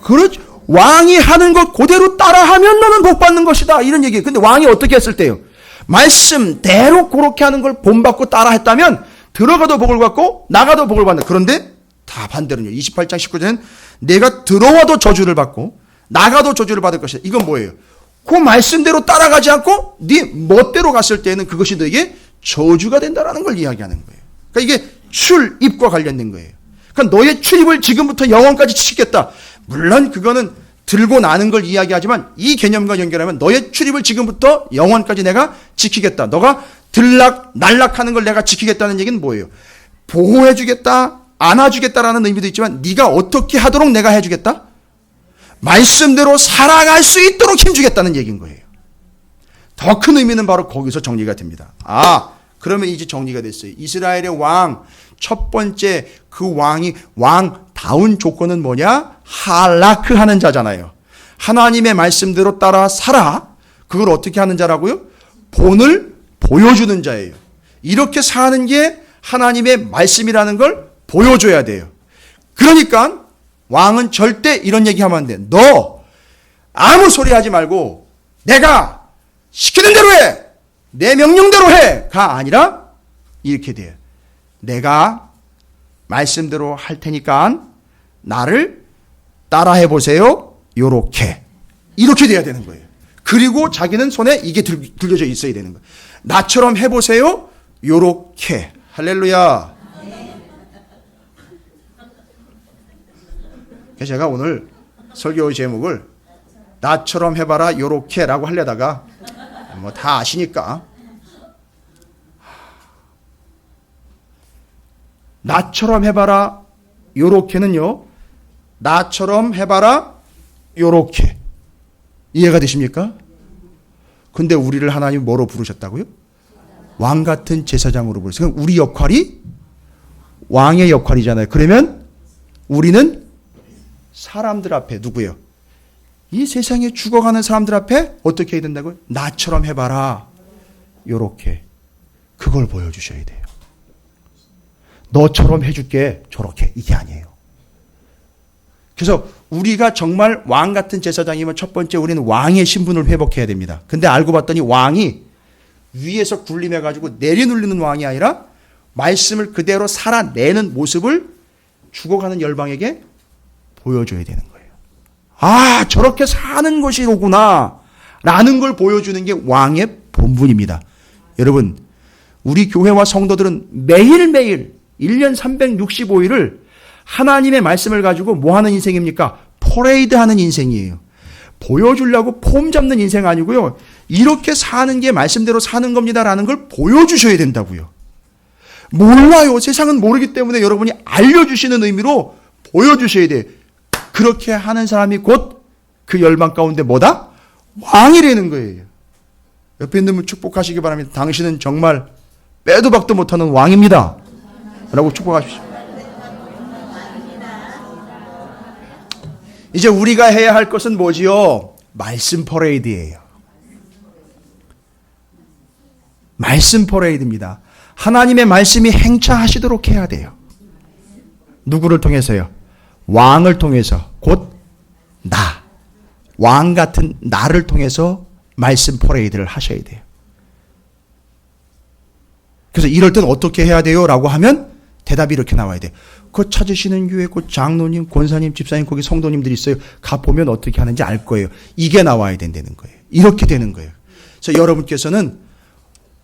그렇죠. 왕이 하는 것 그대로 따라하면 너는 복 받는 것이다. 이런 얘기예요. 근데 왕이 어떻게 했을 때요? 말씀대로 그렇게 하는 걸 본받고 따라했다면 들어가도 복을 받고 나가도 복을 받는다. 그런데 다 반대로요. 28장 19절에는 내가 들어와도 저주를 받고 나가도 저주를 받을 것이다. 이건 뭐예요? 그 말씀대로 따라가지 않고 네 멋대로 갔을 때는 그것이 너에게 저주가 된다라는 걸 이야기하는 거예요. 그러니까 이게 출입과 관련된 거예요. 그러니까 너의 출입을 지금부터 영원까지 지키겠다. 물론 그거는 들고 나는 걸 이야기하지만 이 개념과 연결하면 너의 출입을 지금부터 영원까지 내가 지키겠다. 너가 날락하는 걸 내가 지키겠다는 얘기는 뭐예요? 보호해주겠다, 안아주겠다라는 의미도 있지만 네가 어떻게 하도록 내가 해주겠다? 말씀대로 살아갈 수 있도록 힘주겠다는 얘기인 거예요. 더 큰 의미는 바로 거기서 정리가 됩니다. 그러면 이제 정리가 됐어요. 이스라엘의 왕, 첫 번째 그 왕이 왕다운 조건은 뭐냐? 할라크 하는 자잖아요. 하나님의 말씀대로 따라 살아. 그걸 어떻게 하는 자라고요? 본을 보여주는 자예요. 이렇게 사는 게 하나님의 말씀이라는 걸 보여줘야 돼요. 그러니까 왕은 절대 이런 얘기하면 안 돼. 너 아무 소리 하지 말고 내가 시키는 대로 해. 내 명령대로 해가 아니라 이렇게 돼요. 내가 말씀대로 할 테니까 나를 따라해 보세요. 이렇게 돼야 되는 거예요. 그리고 자기는 손에 이게 들려져 있어야 되는 거예요. 나처럼 해보세요. 요렇게. 할렐루야. 그래서 제가 오늘 설교 제목을 나처럼 해봐라 요렇게라고 하려다가 뭐 다 아시니까 나처럼 해봐라 요렇게는요, 나처럼 해봐라 요렇게. 이해가 되십니까? 근데 우리를 하나님 뭐로 부르셨다고요? 왕 같은 제사장으로 부르셨어요. 그럼 우리 역할이 왕의 역할이잖아요. 그러면 우리는 사람들 앞에 누구예요? 이 세상에 죽어가는 사람들 앞에 어떻게 해야 된다고요? 나처럼 해봐라 요렇게. 그걸 보여주셔야 돼요. 너처럼 해줄게 저렇게. 이게 아니에요. 그래서 우리가 정말 왕 같은 제사장이면 첫 번째 우리는 왕의 신분을 회복해야 됩니다. 근데 알고 봤더니 왕이 위에서 군림해가지고 내려눌리는 왕이 아니라 말씀을 그대로 살아내는 모습을 죽어가는 열방에게 보여줘야 되는 거예요. 저렇게 사는 것이 오구나 라는 걸 보여주는 게 왕의 본분입니다. 여러분, 우리 교회와 성도들은 매일매일 1년 365일을 하나님의 말씀을 가지고 뭐 하는 인생입니까? 퍼레이드 하는 인생이에요. 보여주려고 폼 잡는 인생 아니고요. 이렇게 사는 게 말씀대로 사는 겁니다라는 걸 보여주셔야 된다고요. 몰라요. 세상은 모르기 때문에 여러분이 알려주시는 의미로 보여주셔야 돼요. 그렇게 하는 사람이 곧 그 열방 가운데 뭐다? 왕이라는 거예요. 옆에 있는 분 축복하시기 바랍니다. 당신은 정말 빼도 박도 못하는 왕입니다. 라고 축복하십시오. 이제 우리가 해야 할 것은 뭐지요? 말씀 퍼레이드예요. 말씀 퍼레이드입니다. 하나님의 말씀이 행차하시도록 해야 돼요. 누구를 통해서요? 왕을 통해서, 곧 나, 왕 같은 나를 통해서 말씀 퍼레이드를 하셔야 돼요. 그래서 이럴 땐 어떻게 해야 돼요? 라고 하면 대답이 이렇게 나와야 돼요. 그 찾으시는 교회, 그 장로님, 권사님, 집사님, 거기 성도님들이 있어요. 가보면 어떻게 하는지 알 거예요. 이게 나와야 된다는 거예요. 이렇게 되는 거예요. 그래서 여러분께서는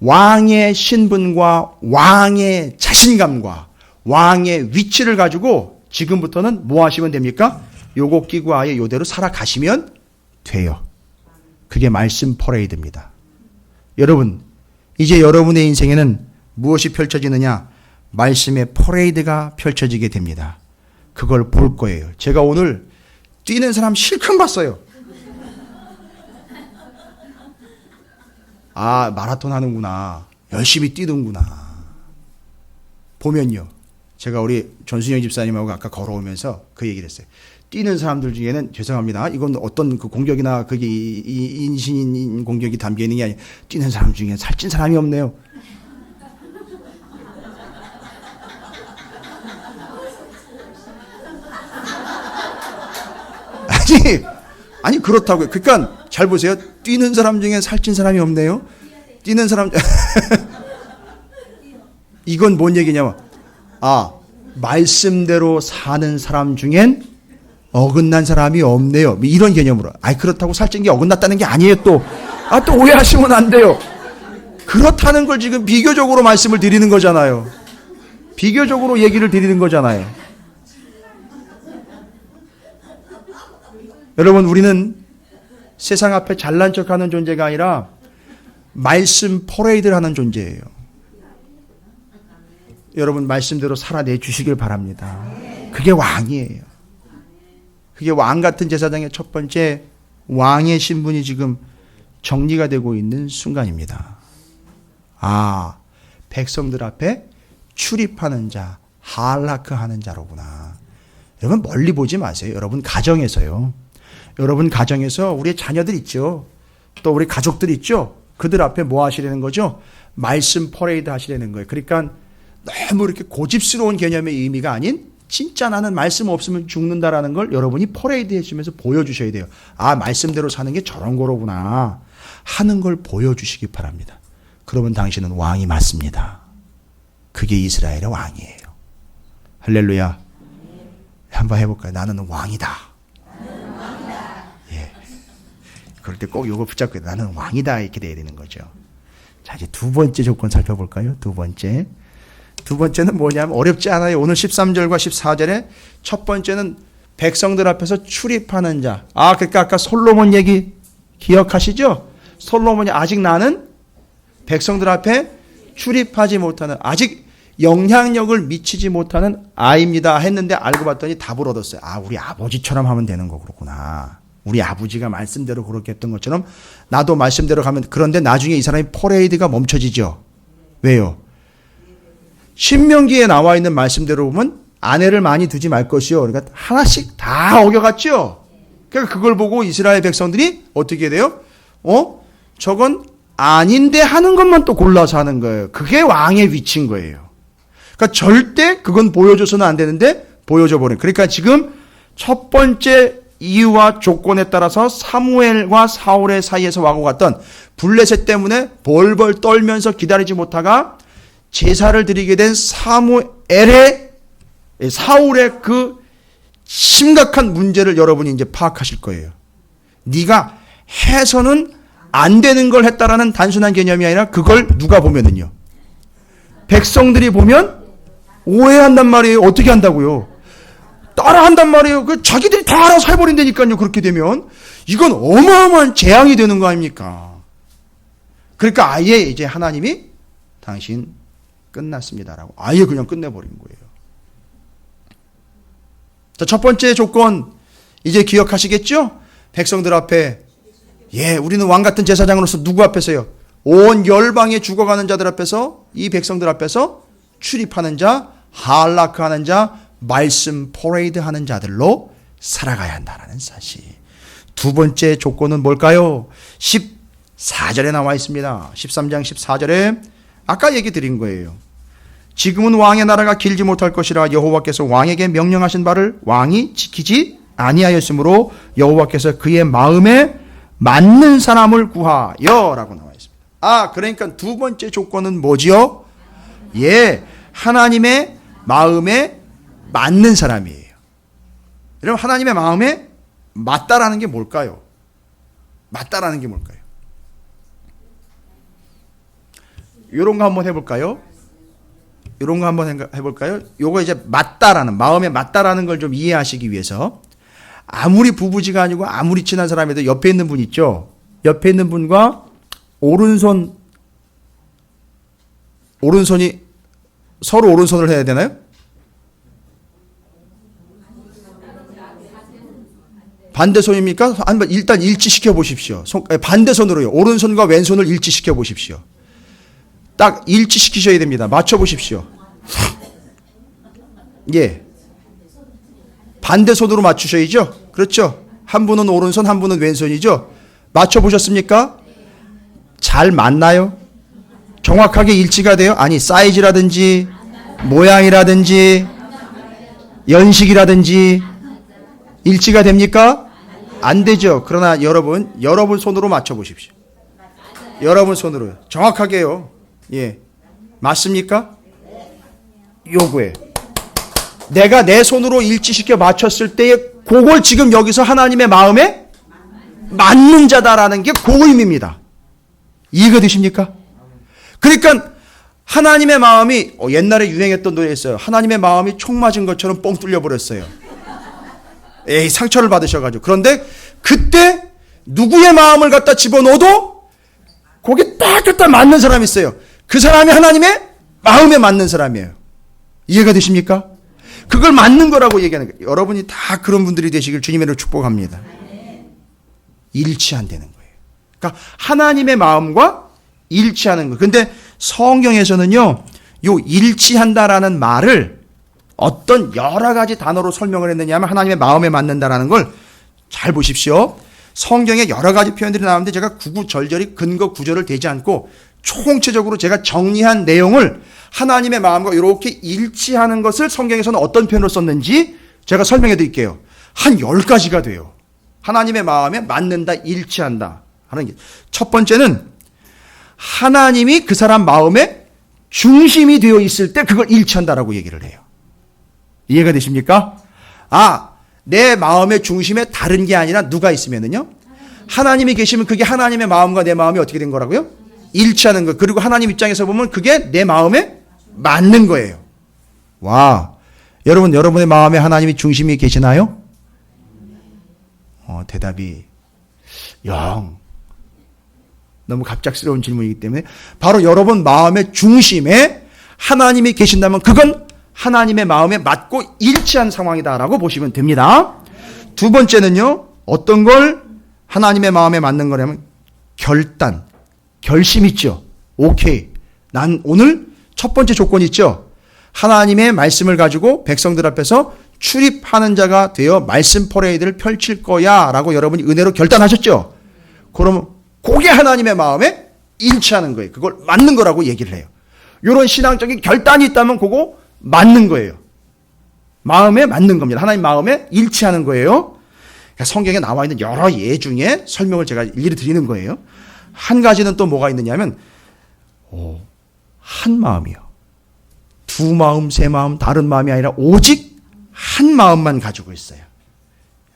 왕의 신분과 왕의 자신감과 왕의 위치를 가지고 지금부터는 뭐 하시면 됩니까? 요거 끼고 아예 요대로 살아가시면 돼요. 그게 말씀 퍼레이드입니다. 여러분, 이제 여러분의 인생에는 무엇이 펼쳐지느냐? 말씀의 퍼레이드가 펼쳐지게 됩니다. 그걸 볼 거예요. 제가 오늘 뛰는 사람 실컷 봤어요. 마라톤 하는구나. 열심히 뛰는구나. 보면요. 제가 우리 전순영 집사님하고 아까 걸어오면서 그 얘기를 했어요. 뛰는 사람들 중에는 죄송합니다. 이건 어떤 그 공격이나 그게 인신 공격이 담겨 있는 게 아니에요. 뛰는 사람 중에 살찐 사람이 없네요. 아니 그렇다고요. 그러니까 잘 보세요. 뛰는 사람 중에 살찐 사람이 없네요. 뛰는 사람 이건 뭔 얘기냐면 말씀대로 사는 사람 중엔 어긋난 사람이 없네요. 이런 개념으로. 그렇다고 살찐 게 어긋났다는 게 아니에요. 또 오해하시면 안 돼요. 그렇다는 걸 지금 비교적으로 말씀을 드리는 거잖아요. 비교적으로 얘기를 드리는 거잖아요. 여러분, 우리는 세상 앞에 잘난 척하는 존재가 아니라 말씀 퍼레이드를 하는 존재예요. 여러분, 말씀대로 살아내 주시길 바랍니다. 그게 왕이에요. 그게 왕 같은 제사장의 첫 번째 왕의 신분이 지금 정리가 되고 있는 순간입니다. 백성들 앞에 출입하는 자, 할라크 하는 자로구나. 여러분, 멀리 보지 마세요. 여러분 가정에서요. 여러분 가정에서 우리의 자녀들 있죠. 또 우리 가족들 있죠. 그들 앞에 뭐 하시려는 거죠? 말씀 퍼레이드 하시려는 거예요. 그러니까 너무 이렇게 고집스러운 개념의 의미가 아닌 진짜 나는 말씀 없으면 죽는다라는 걸 여러분이 퍼레이드 해주면서 보여주셔야 돼요. 말씀대로 사는 게 저런 거로구나 하는 걸 보여주시기 바랍니다. 그러면 당신은 왕이 맞습니다. 그게 이스라엘의 왕이에요. 할렐루야. 한번 해볼까요? 나는 왕이다. 그럴 때 꼭 이거 붙잡고 나는 왕이다 이렇게 돼야 되는 거죠. 자, 이제 두 번째 조건 살펴볼까요? 두 번째는 뭐냐면 어렵지 않아요. 오늘 13절과 14절에 첫 번째는 백성들 앞에서 출입하는 자. 그러니까 아까 솔로몬 얘기 기억하시죠? 솔로몬이 아직 나는 백성들 앞에 출입하지 못하는, 아직 영향력을 미치지 못하는 아이입니다 했는데 알고 봤더니 답을 얻었어요. 우리 아버지처럼 하면 되는 거구나. 우리 아버지가 말씀대로 그렇게 했던 것처럼 나도 말씀대로 가면. 그런데 나중에 이 사람이 퍼레이드가 멈춰지죠. 왜요? 신명기에 나와 있는 말씀대로 보면 아내를 많이 두지 말 것이요. 그러니까 하나씩 다 어겨갔죠. 그러니까 그걸 보고 이스라엘 백성들이 어떻게 돼요? 저건 아닌데 하는 것만 또 골라서 하는 거예요. 그게 왕의 위치인 거예요. 그러니까 절대 그건 보여줘서는 안 되는데 보여줘 버린. 그러니까 지금 첫 번째 이유와 조건에 따라서 사무엘과 사울의 사이에서 와고 갔던 블레셋 때문에 벌벌 떨면서 기다리지 못하가 제사를 드리게 된 사울의 그 심각한 문제를 여러분이 이제 파악하실 거예요. 네가 해서는 안 되는 걸 했다라는 단순한 개념이 아니라 그걸 누가 보면은요. 백성들이 보면 오해한단 말이에요. 어떻게 한다고요? 따라한단 말이에요. 자기들이 다 알아서 해버린다니까요. 그렇게 되면 이건 어마어마한 재앙이 되는 거 아닙니까? 그러니까 아예 이제 하나님이 당신 끝났습니다라고 아예 그냥 끝내버린 거예요. 자, 첫 번째 조건 이제 기억하시겠죠? 백성들 앞에 우리는 왕 같은 제사장으로서 누구 앞에서요? 온 열방에 죽어가는 자들 앞에서, 이 백성들 앞에서 출입하는 자, 할라크 하는 자, 말씀 퍼레이드 하는 자들로 살아가야 한다는 사실. 두 번째 조건은 뭘까요? 14절에 나와 있습니다. 13장 14절에 아까 얘기 드린 거예요. 지금은 왕의 나라가 길지 못할 것이라 여호와께서 왕에게 명령하신 바를 왕이 지키지 아니하였으므로 여호와께서 그의 마음에 맞는 사람을 구하여라고 나와 있습니다. 그러니까 두 번째 조건은 뭐지요? 하나님의 마음에 맞는 사람이에요. 여러분, 하나님의 마음에 맞다라는 게 뭘까요? 맞다라는 게 뭘까요? 이런 거 한번 해볼까요? 요거 이제 맞다라는, 마음에 맞다라는 걸 좀 이해하시기 위해서 아무리 부부지가 아니고 아무리 친한 사람에도 옆에 있는 분 있죠? 옆에 있는 분과 오른손이 서로 오른손을 해야 되나요? 반대손입니까? 일단 일치시켜 보십시오. 반대손으로요. 오른손과 왼손을 일치시켜 보십시오. 딱 일치시키셔야 됩니다. 맞춰 보십시오. 반대 손으로 맞추셔야죠. 그렇죠? 한 분은 오른손, 한 분은 왼손이죠. 맞춰보셨습니까? 잘 맞나요? 정확하게 일치가 돼요? 아니, 사이즈라든지 모양이라든지 연식이라든지 일치가 됩니까? 안 되죠. 그러나 여러분 손으로 맞춰보십시오. 여러분 손으로요. 정확하게요. 예. 맞습니까? 요거에 내가 내 손으로 일치시켜 맞췄을 때에 그걸 지금 여기서 하나님의 마음에 맞는 자다라는 게 그 의미입니다. 이해가 되십니까? 그러니까 하나님의 마음이 옛날에 유행했던 노래였어요. 하나님의 마음이 총 맞은 것처럼 뻥 뚫려버렸어요. 에이, 상처를 받으셔가지고. 그런데 그때 누구의 마음을 갖다 집어넣어도 거기 딱 갖다 맞는 사람이 있어요. 그 사람이 하나님의 마음에 맞는 사람이에요. 이해가 되십니까? 그걸 맞는 거라고 얘기하는 거예요. 여러분이 다 그런 분들이 되시길 주님으로 축복합니다. 일치한다는 거예요. 그러니까 하나님의 마음과 일치하는 거. 근데 성경에서는요, 요 일치한다라는 말을 어떤 여러 가지 단어로 설명을 했느냐 하면 하나님의 마음에 맞는다라는 걸 잘 보십시오. 성경에 여러 가지 표현들이 나오는데 제가 구구절절히 근거 구절을 대지 않고 총체적으로 제가 정리한 내용을 하나님의 마음과 이렇게 일치하는 것을 성경에서는 어떤 표현으로 썼는지 제가 설명해 드릴게요. 한 10가지가 돼요. 하나님의 마음에 맞는다, 일치한다 하는 게. 첫 번째는 하나님이 그 사람 마음에 중심이 되어 있을 때 그걸 일치한다라고 얘기를 해요. 이해가 되십니까? 내 마음의 중심에 다른 게 아니라 누가 있으면은요, 하나님이 계시면 그게 하나님의 마음과 내 마음이 어떻게 된 거라고요? 일치하는 거. 그리고 하나님 입장에서 보면 그게 내 마음에 맞는 거예요. 와, 여러분의 마음에 하나님이 중심이 계시나요? 대답이 영. 너무 갑작스러운 질문이기 때문에 바로 여러분 마음의 중심에 하나님이 계신다면 그건 하나님의 마음에 맞고 일치한 상황이다라고 보시면 됩니다. 두 번째는요, 어떤 걸 하나님의 마음에 맞는 거냐면 결단, 결심 있죠. 오케이, 난 오늘 첫 번째 조건 있죠. 하나님의 말씀을 가지고 백성들 앞에서 출입하는 자가 되어 말씀 퍼레이드를 펼칠 거야 라고 여러분이 은혜로 결단하셨죠. 그러면 그게 하나님의 마음에 일치하는 거예요. 그걸 맞는 거라고 얘기를 해요. 이런 신앙적인 결단이 있다면 그거 맞는 거예요. 마음에 맞는 겁니다. 하나님 마음에 일치하는 거예요. 그러니까 성경에 나와 있는 여러 예 중에 설명을 제가 일일이 드리는 거예요. 한 가지는 또 뭐가 있느냐면 한 마음이요. 두 마음, 세 마음, 다른 마음이 아니라 오직 한 마음만 가지고 있어요.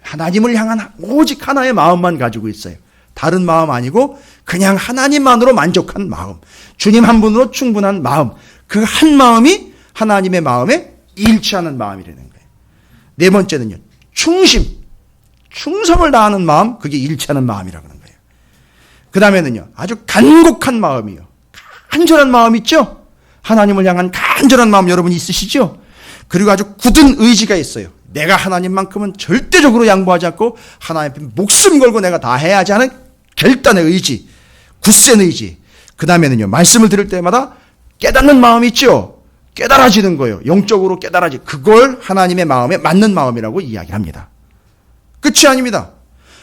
하나님을 향한 오직 하나의 마음만 가지고 있어요. 다른 마음 아니고 그냥 하나님만으로 만족한 마음, 주님 한 분으로 충분한 마음, 그 한 마음이 하나님의 마음에 일치하는 마음이라는 거예요. 네 번째는요, 충성을 다하는 마음, 그게 일치하는 마음이라고 하는 거예요. 그 다음에는요, 아주 간곡한 마음이요. 간절한 마음 있죠? 하나님을 향한 간절한 마음 여러분 있으시죠? 그리고 아주 굳은 의지가 있어요. 내가 하나님만큼은 절대적으로 양보하지 않고 하나님 앞에 목숨 걸고 내가 다 해야지 하는 결단의 의지, 굳센 의지. 그 다음에는요, 말씀을 들을 때마다 깨닫는 마음이 있죠? 깨달아지는 거예요. 영적으로 깨달아지. 그걸 하나님의 마음에 맞는 마음이라고 이야기합니다. 끝이 아닙니다.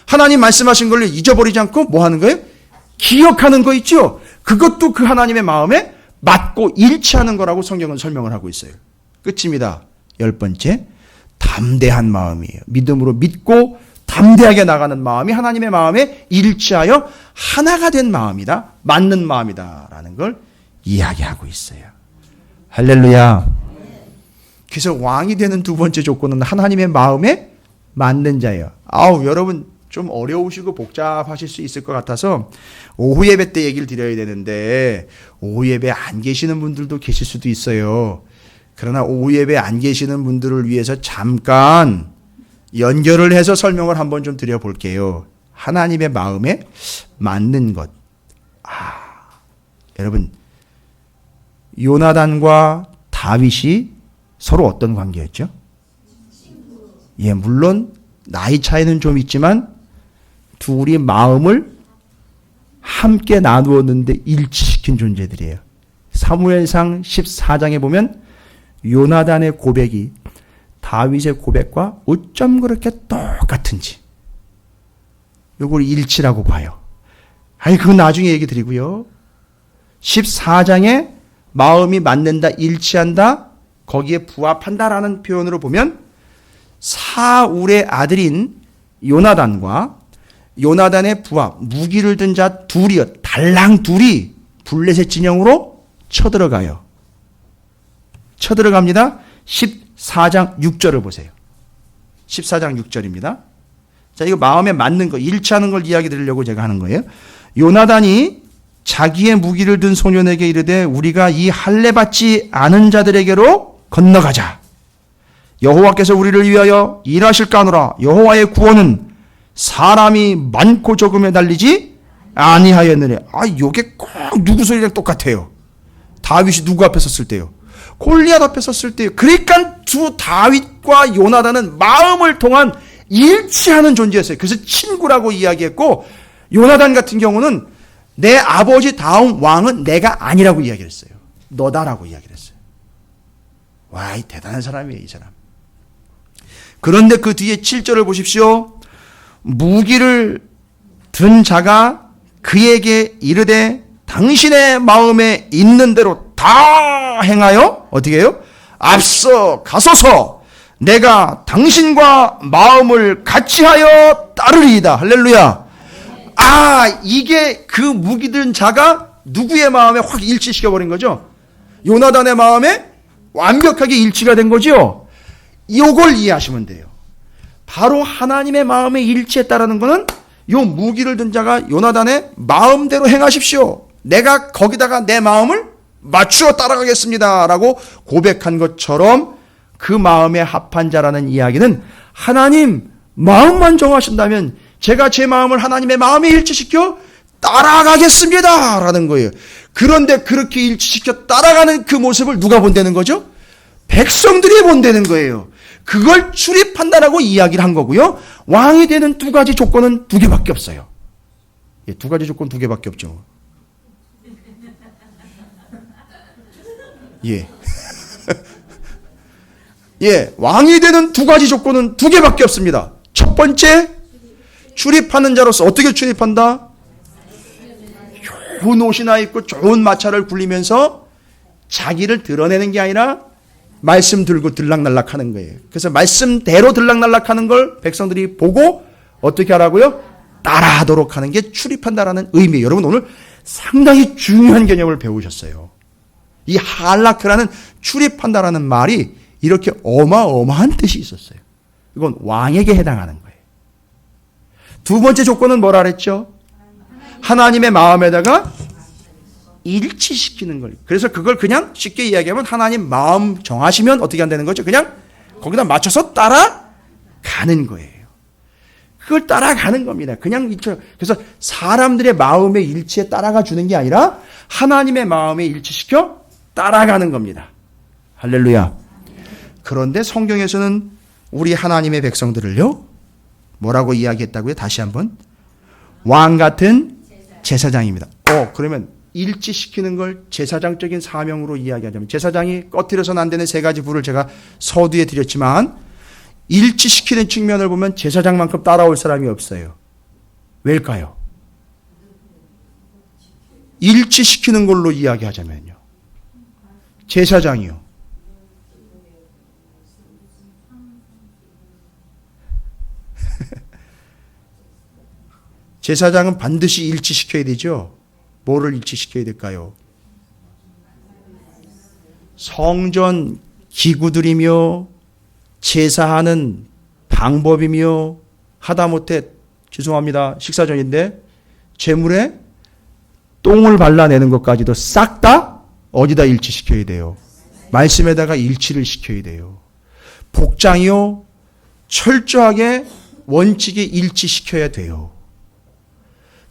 하나님 말씀하신 걸 잊어버리지 않고 뭐 하는 거예요? 기억하는 거 있죠? 그것도 그 하나님의 마음에 맞고 일치하는 거라고 성경은 설명을 하고 있어요. 끝입니다. 10번째, 담대한 마음이에요. 믿음으로 믿고 담대하게 나가는 마음이 하나님의 마음에 일치하여 하나가 된 마음이다. 맞는 마음이다라는 걸 이야기하고 있어요. 할렐루야. 그래서 왕이 되는 두 번째 조건은 하나님의 마음에 맞는 자예요. 여러분 좀 어려우시고 복잡하실 수 있을 것 같아서 오후 예배 때 얘기를 드려야 되는데 오후 예배 안 계시는 분들도 계실 수도 있어요. 그러나 오후 예배 안 계시는 분들을 위해서 잠깐 연결을 해서 설명을 한번 좀 드려볼게요. 하나님의 마음에 맞는 것. 여러분, 요나단과 다윗이 서로 어떤 관계였죠? 예, 물론 나이 차이는 좀 있지만 둘이 마음을 함께 나누었는데 일치시킨 존재들이에요. 사무엘상 14장에 보면 요나단의 고백이 다윗의 고백과 어쩜 그렇게 똑같은지 이걸 일치라고 봐요. 아니 그건 나중에 얘기 드리고요. 14장에 마음이 맞는다, 일치한다, 거기에 부합한다라는 표현으로 보면 사울의 아들인 요나단과 요나단의 부하, 무기를 든 자 둘이요, 달랑 둘이 블레셋 진영으로 쳐들어가요. 쳐들어갑니다. 14장 6절을 보세요. 14장 6절입니다. 자, 이거 마음에 맞는 거, 일치하는 걸 이야기 드리려고 제가 하는 거예요. 요나단이 자기의 무기를 든 소년에게 이르되 우리가 이 할례 받지 않은 자들에게로 건너가자. 여호와께서 우리를 위하여 일하실까 하노라. 여호와의 구원은 사람이 많고 적음에 달리지 아니하였느냐. 아, 요게 꼭 누구 소리랑 똑같아요. 다윗이 누구 앞에 섰을 때요? 골리앗 앞에 섰을 때요. 그러니까 두 다윗과 요나단은 마음을 통한 일치하는 존재였어요. 그래서 친구라고 이야기했고, 요나단 같은 경우는 내 아버지 다음 왕은 내가 아니라고 이야기를 했어요. 너다라고 이야기를 했어요. 와, 이 대단한 사람이에요, 이 사람. 그런데 그 뒤에 7절을 보십시오. 무기를 든 자가 그에게 이르되 당신의 마음에 있는 대로 다 행하여 어떻게 해요? 앞서 가소서. 내가 당신과 마음을 같이하여 따르리이다. 할렐루야. 아, 이게 그 무기 든 자가 누구의 마음에 확 일치시켜버린 거죠? 요나단의 마음에 완벽하게 일치가 된 거죠? 이걸 이해하시면 돼요. 바로 하나님의 마음에 일치했다라는 것은 요 무기를 든 자가 요나단의 마음대로 행하십시오. 내가 거기다가 내 마음을 맞추어 따라가겠습니다. 라고 고백한 것처럼 그 마음에 합한 자라는 이야기는 하나님 마음만 정하신다면 제가 제 마음을 하나님의 마음에 일치시켜 따라가겠습니다. 라는 거예요. 그런데 그렇게 일치시켜 따라가는 그 모습을 누가 본다는 거죠? 백성들이 본다는 거예요. 그걸 출입한다라고 이야기를 한 거고요. 왕이 되는 두 가지 조건은 두 개밖에 없어요. 예, 두 가지 조건 두 개밖에 없죠. 예. 예, 왕이 되는 두 가지 조건은 두 개밖에 없습니다. 첫 번째, 출입하는 자로서 어떻게 출입한다? 좋은 옷이나 입고 좋은 마차를 굴리면서 자기를 드러내는 게 아니라 말씀 들고 들락날락 하는 거예요. 그래서 말씀대로 들락날락 하는 걸 백성들이 보고 어떻게 하라고요? 따라하도록 하는 게 출입한다라는 의미예요. 여러분 오늘 상당히 중요한 개념을 배우셨어요. 이 할라크라는 출입한다라는 말이 이렇게 어마어마한 뜻이 있었어요. 이건 왕에게 해당하는 거예요. 두 번째 조건은 뭐라 그랬죠? 하나님의 마음에다가 일치시키는 걸. 그래서 그걸 그냥 쉽게 이야기하면 하나님 마음 정하시면 어떻게 한다는 거죠? 그냥 거기다 맞춰서 따라가는 거예요. 그걸 따라가는 겁니다. 그냥 그래서 사람들의 마음의 일치에 따라가 주는 게 아니라 하나님의 마음에 일치시켜 따라가는 겁니다. 할렐루야. 그런데 성경에서는 우리 하나님의 백성들을요, 뭐라고 이야기했다고요? 다시 한번. 왕 같은 제사장입니다. 그러면 일치시키는 걸 제사장적인 사명으로 이야기하자면, 제사장이 꺼트려서는 안 되는 세 가지 부를 제가 서두에 드렸지만, 일치시키는 측면을 보면 제사장만큼 따라올 사람이 없어요. 왜일까요? 일치시키는 걸로 이야기하자면요. 제사장이요. 제사장은 반드시 일치시켜야 되죠. 뭐를 일치시켜야 될까요? 성전 기구들이며 제사하는 방법이며 하다못해 죄송합니다. 식사 전인데 제물에 똥을 발라내는 것까지도 싹 다 어디다 일치시켜야 돼요? 말씀에다가 일치를 시켜야 돼요. 복장이요. 철저하게 원칙에 일치시켜야 돼요.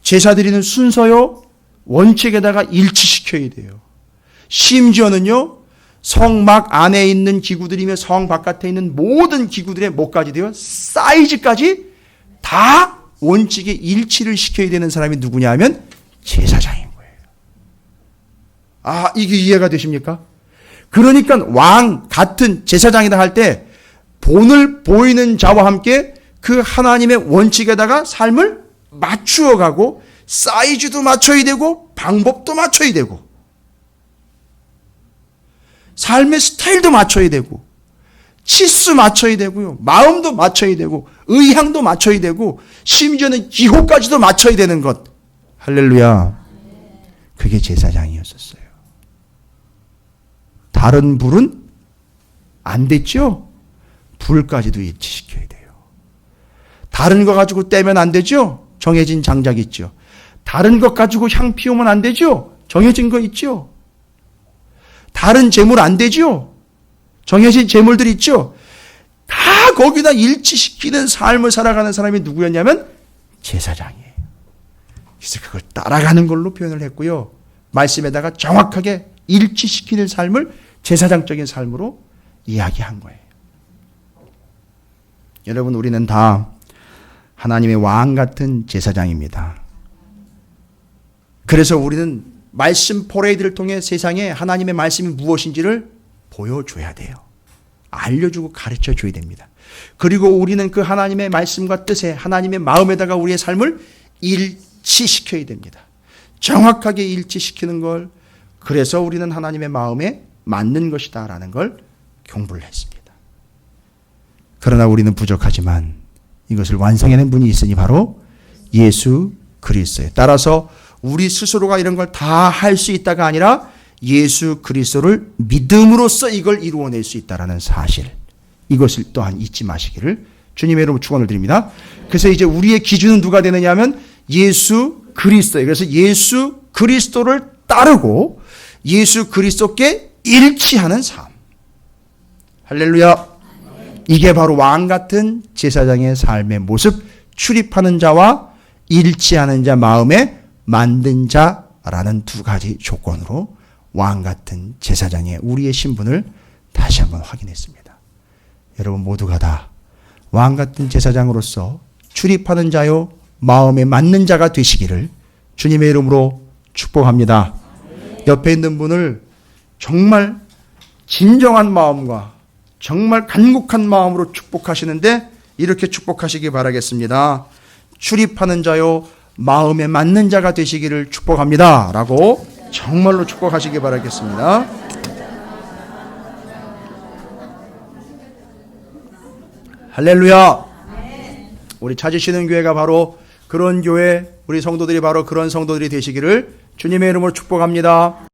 제사 드리는 순서요. 원칙에다가 일치시켜야 돼요. 심지어는요. 성막 안에 있는 기구들이며 성 바깥에 있는 모든 기구들의 뭐까지 돼요? 사이즈까지 다 원칙에 일치를 시켜야 되는 사람이 누구냐 하면 제사장인 거예요. 아, 이게 이해가 되십니까? 그러니까 왕 같은 제사장이다 할 때 본을 보이는 자와 함께 그 하나님의 원칙에다가 삶을 맞추어 가고 사이즈도 맞춰야 되고 방법도 맞춰야 되고 삶의 스타일도 맞춰야 되고 치수 맞춰야 되고요. 마음도 맞춰야 되고 의향도 맞춰야 되고 심지어는 기호까지도 맞춰야 되는 것. 할렐루야. 그게 제사장이었었어요. 다른 불은 안 됐죠? 불까지도 일치시켜야 돼요. 다른 거 가지고 떼면 안 되죠? 정해진 장작 있죠. 다른 것 가지고 향 피우면 안 되죠? 정해진 거 있죠. 다른 재물 안 되죠? 정해진 재물들 있죠. 다 거기다 일치시키는 삶을 살아가는 사람이 누구였냐면 제사장이에요. 그래서 그걸 따라가는 걸로 표현을 했고요. 말씀에다가 정확하게 일치시키는 삶을 제사장적인 삶으로 이야기한 거예요. 여러분, 우리는 다 하나님의 왕 같은 제사장입니다. 그래서 우리는 말씀 퍼레이드를 통해 세상에 하나님의 말씀이 무엇인지를 보여줘야 돼요. 알려주고 가르쳐줘야 됩니다. 그리고 우리는 그 하나님의 말씀과 뜻에 하나님의 마음에다가 우리의 삶을 일치시켜야 됩니다. 정확하게 일치시키는 걸, 그래서 우리는 하나님의 마음에 맞는 것이다 라는 걸 공부를 했습니다. 그러나 우리는 부족하지만 이것을 완성해낸 분이 있으니 바로 예수 그리스도예요. 따라서 우리 스스로가 이런 걸 다 할 수 있다가 아니라 예수 그리스도를 믿음으로써 이걸 이루어낼 수 있다는 사실, 이것을 또한 잊지 마시기를 주님의 이름으로 축원을 드립니다. 그래서 이제 우리의 기준은 누가 되느냐 하면 예수 그리스도예요. 그래서 예수 그리스도를 따르고 예수 그리스도께 일치하는 삶. 할렐루야. 이게 바로 왕 같은 제사장의 삶의 모습, 출입하는 자와 일치하는 자, 마음에 만든 자라는 두 가지 조건으로 왕 같은 제사장의 우리의 신분을 다시 한번 확인했습니다. 여러분 모두가 다 왕 같은 제사장으로서 출입하는 자요 마음에 맞는 자가 되시기를 주님의 이름으로 축복합니다. 옆에 있는 분을 정말 진정한 마음과 정말 간곡한 마음으로 축복하시는데 이렇게 축복하시기 바라겠습니다. 출입하는 자요 마음에 맞는 자가 되시기를 축복합니다 라고 정말로 축복하시기 바라겠습니다. 할렐루야. 우리 찾으시는 교회가 바로 그런 교회, 우리 성도들이 바로 그런 성도들이 되시기를 주님의 이름으로 축복합니다.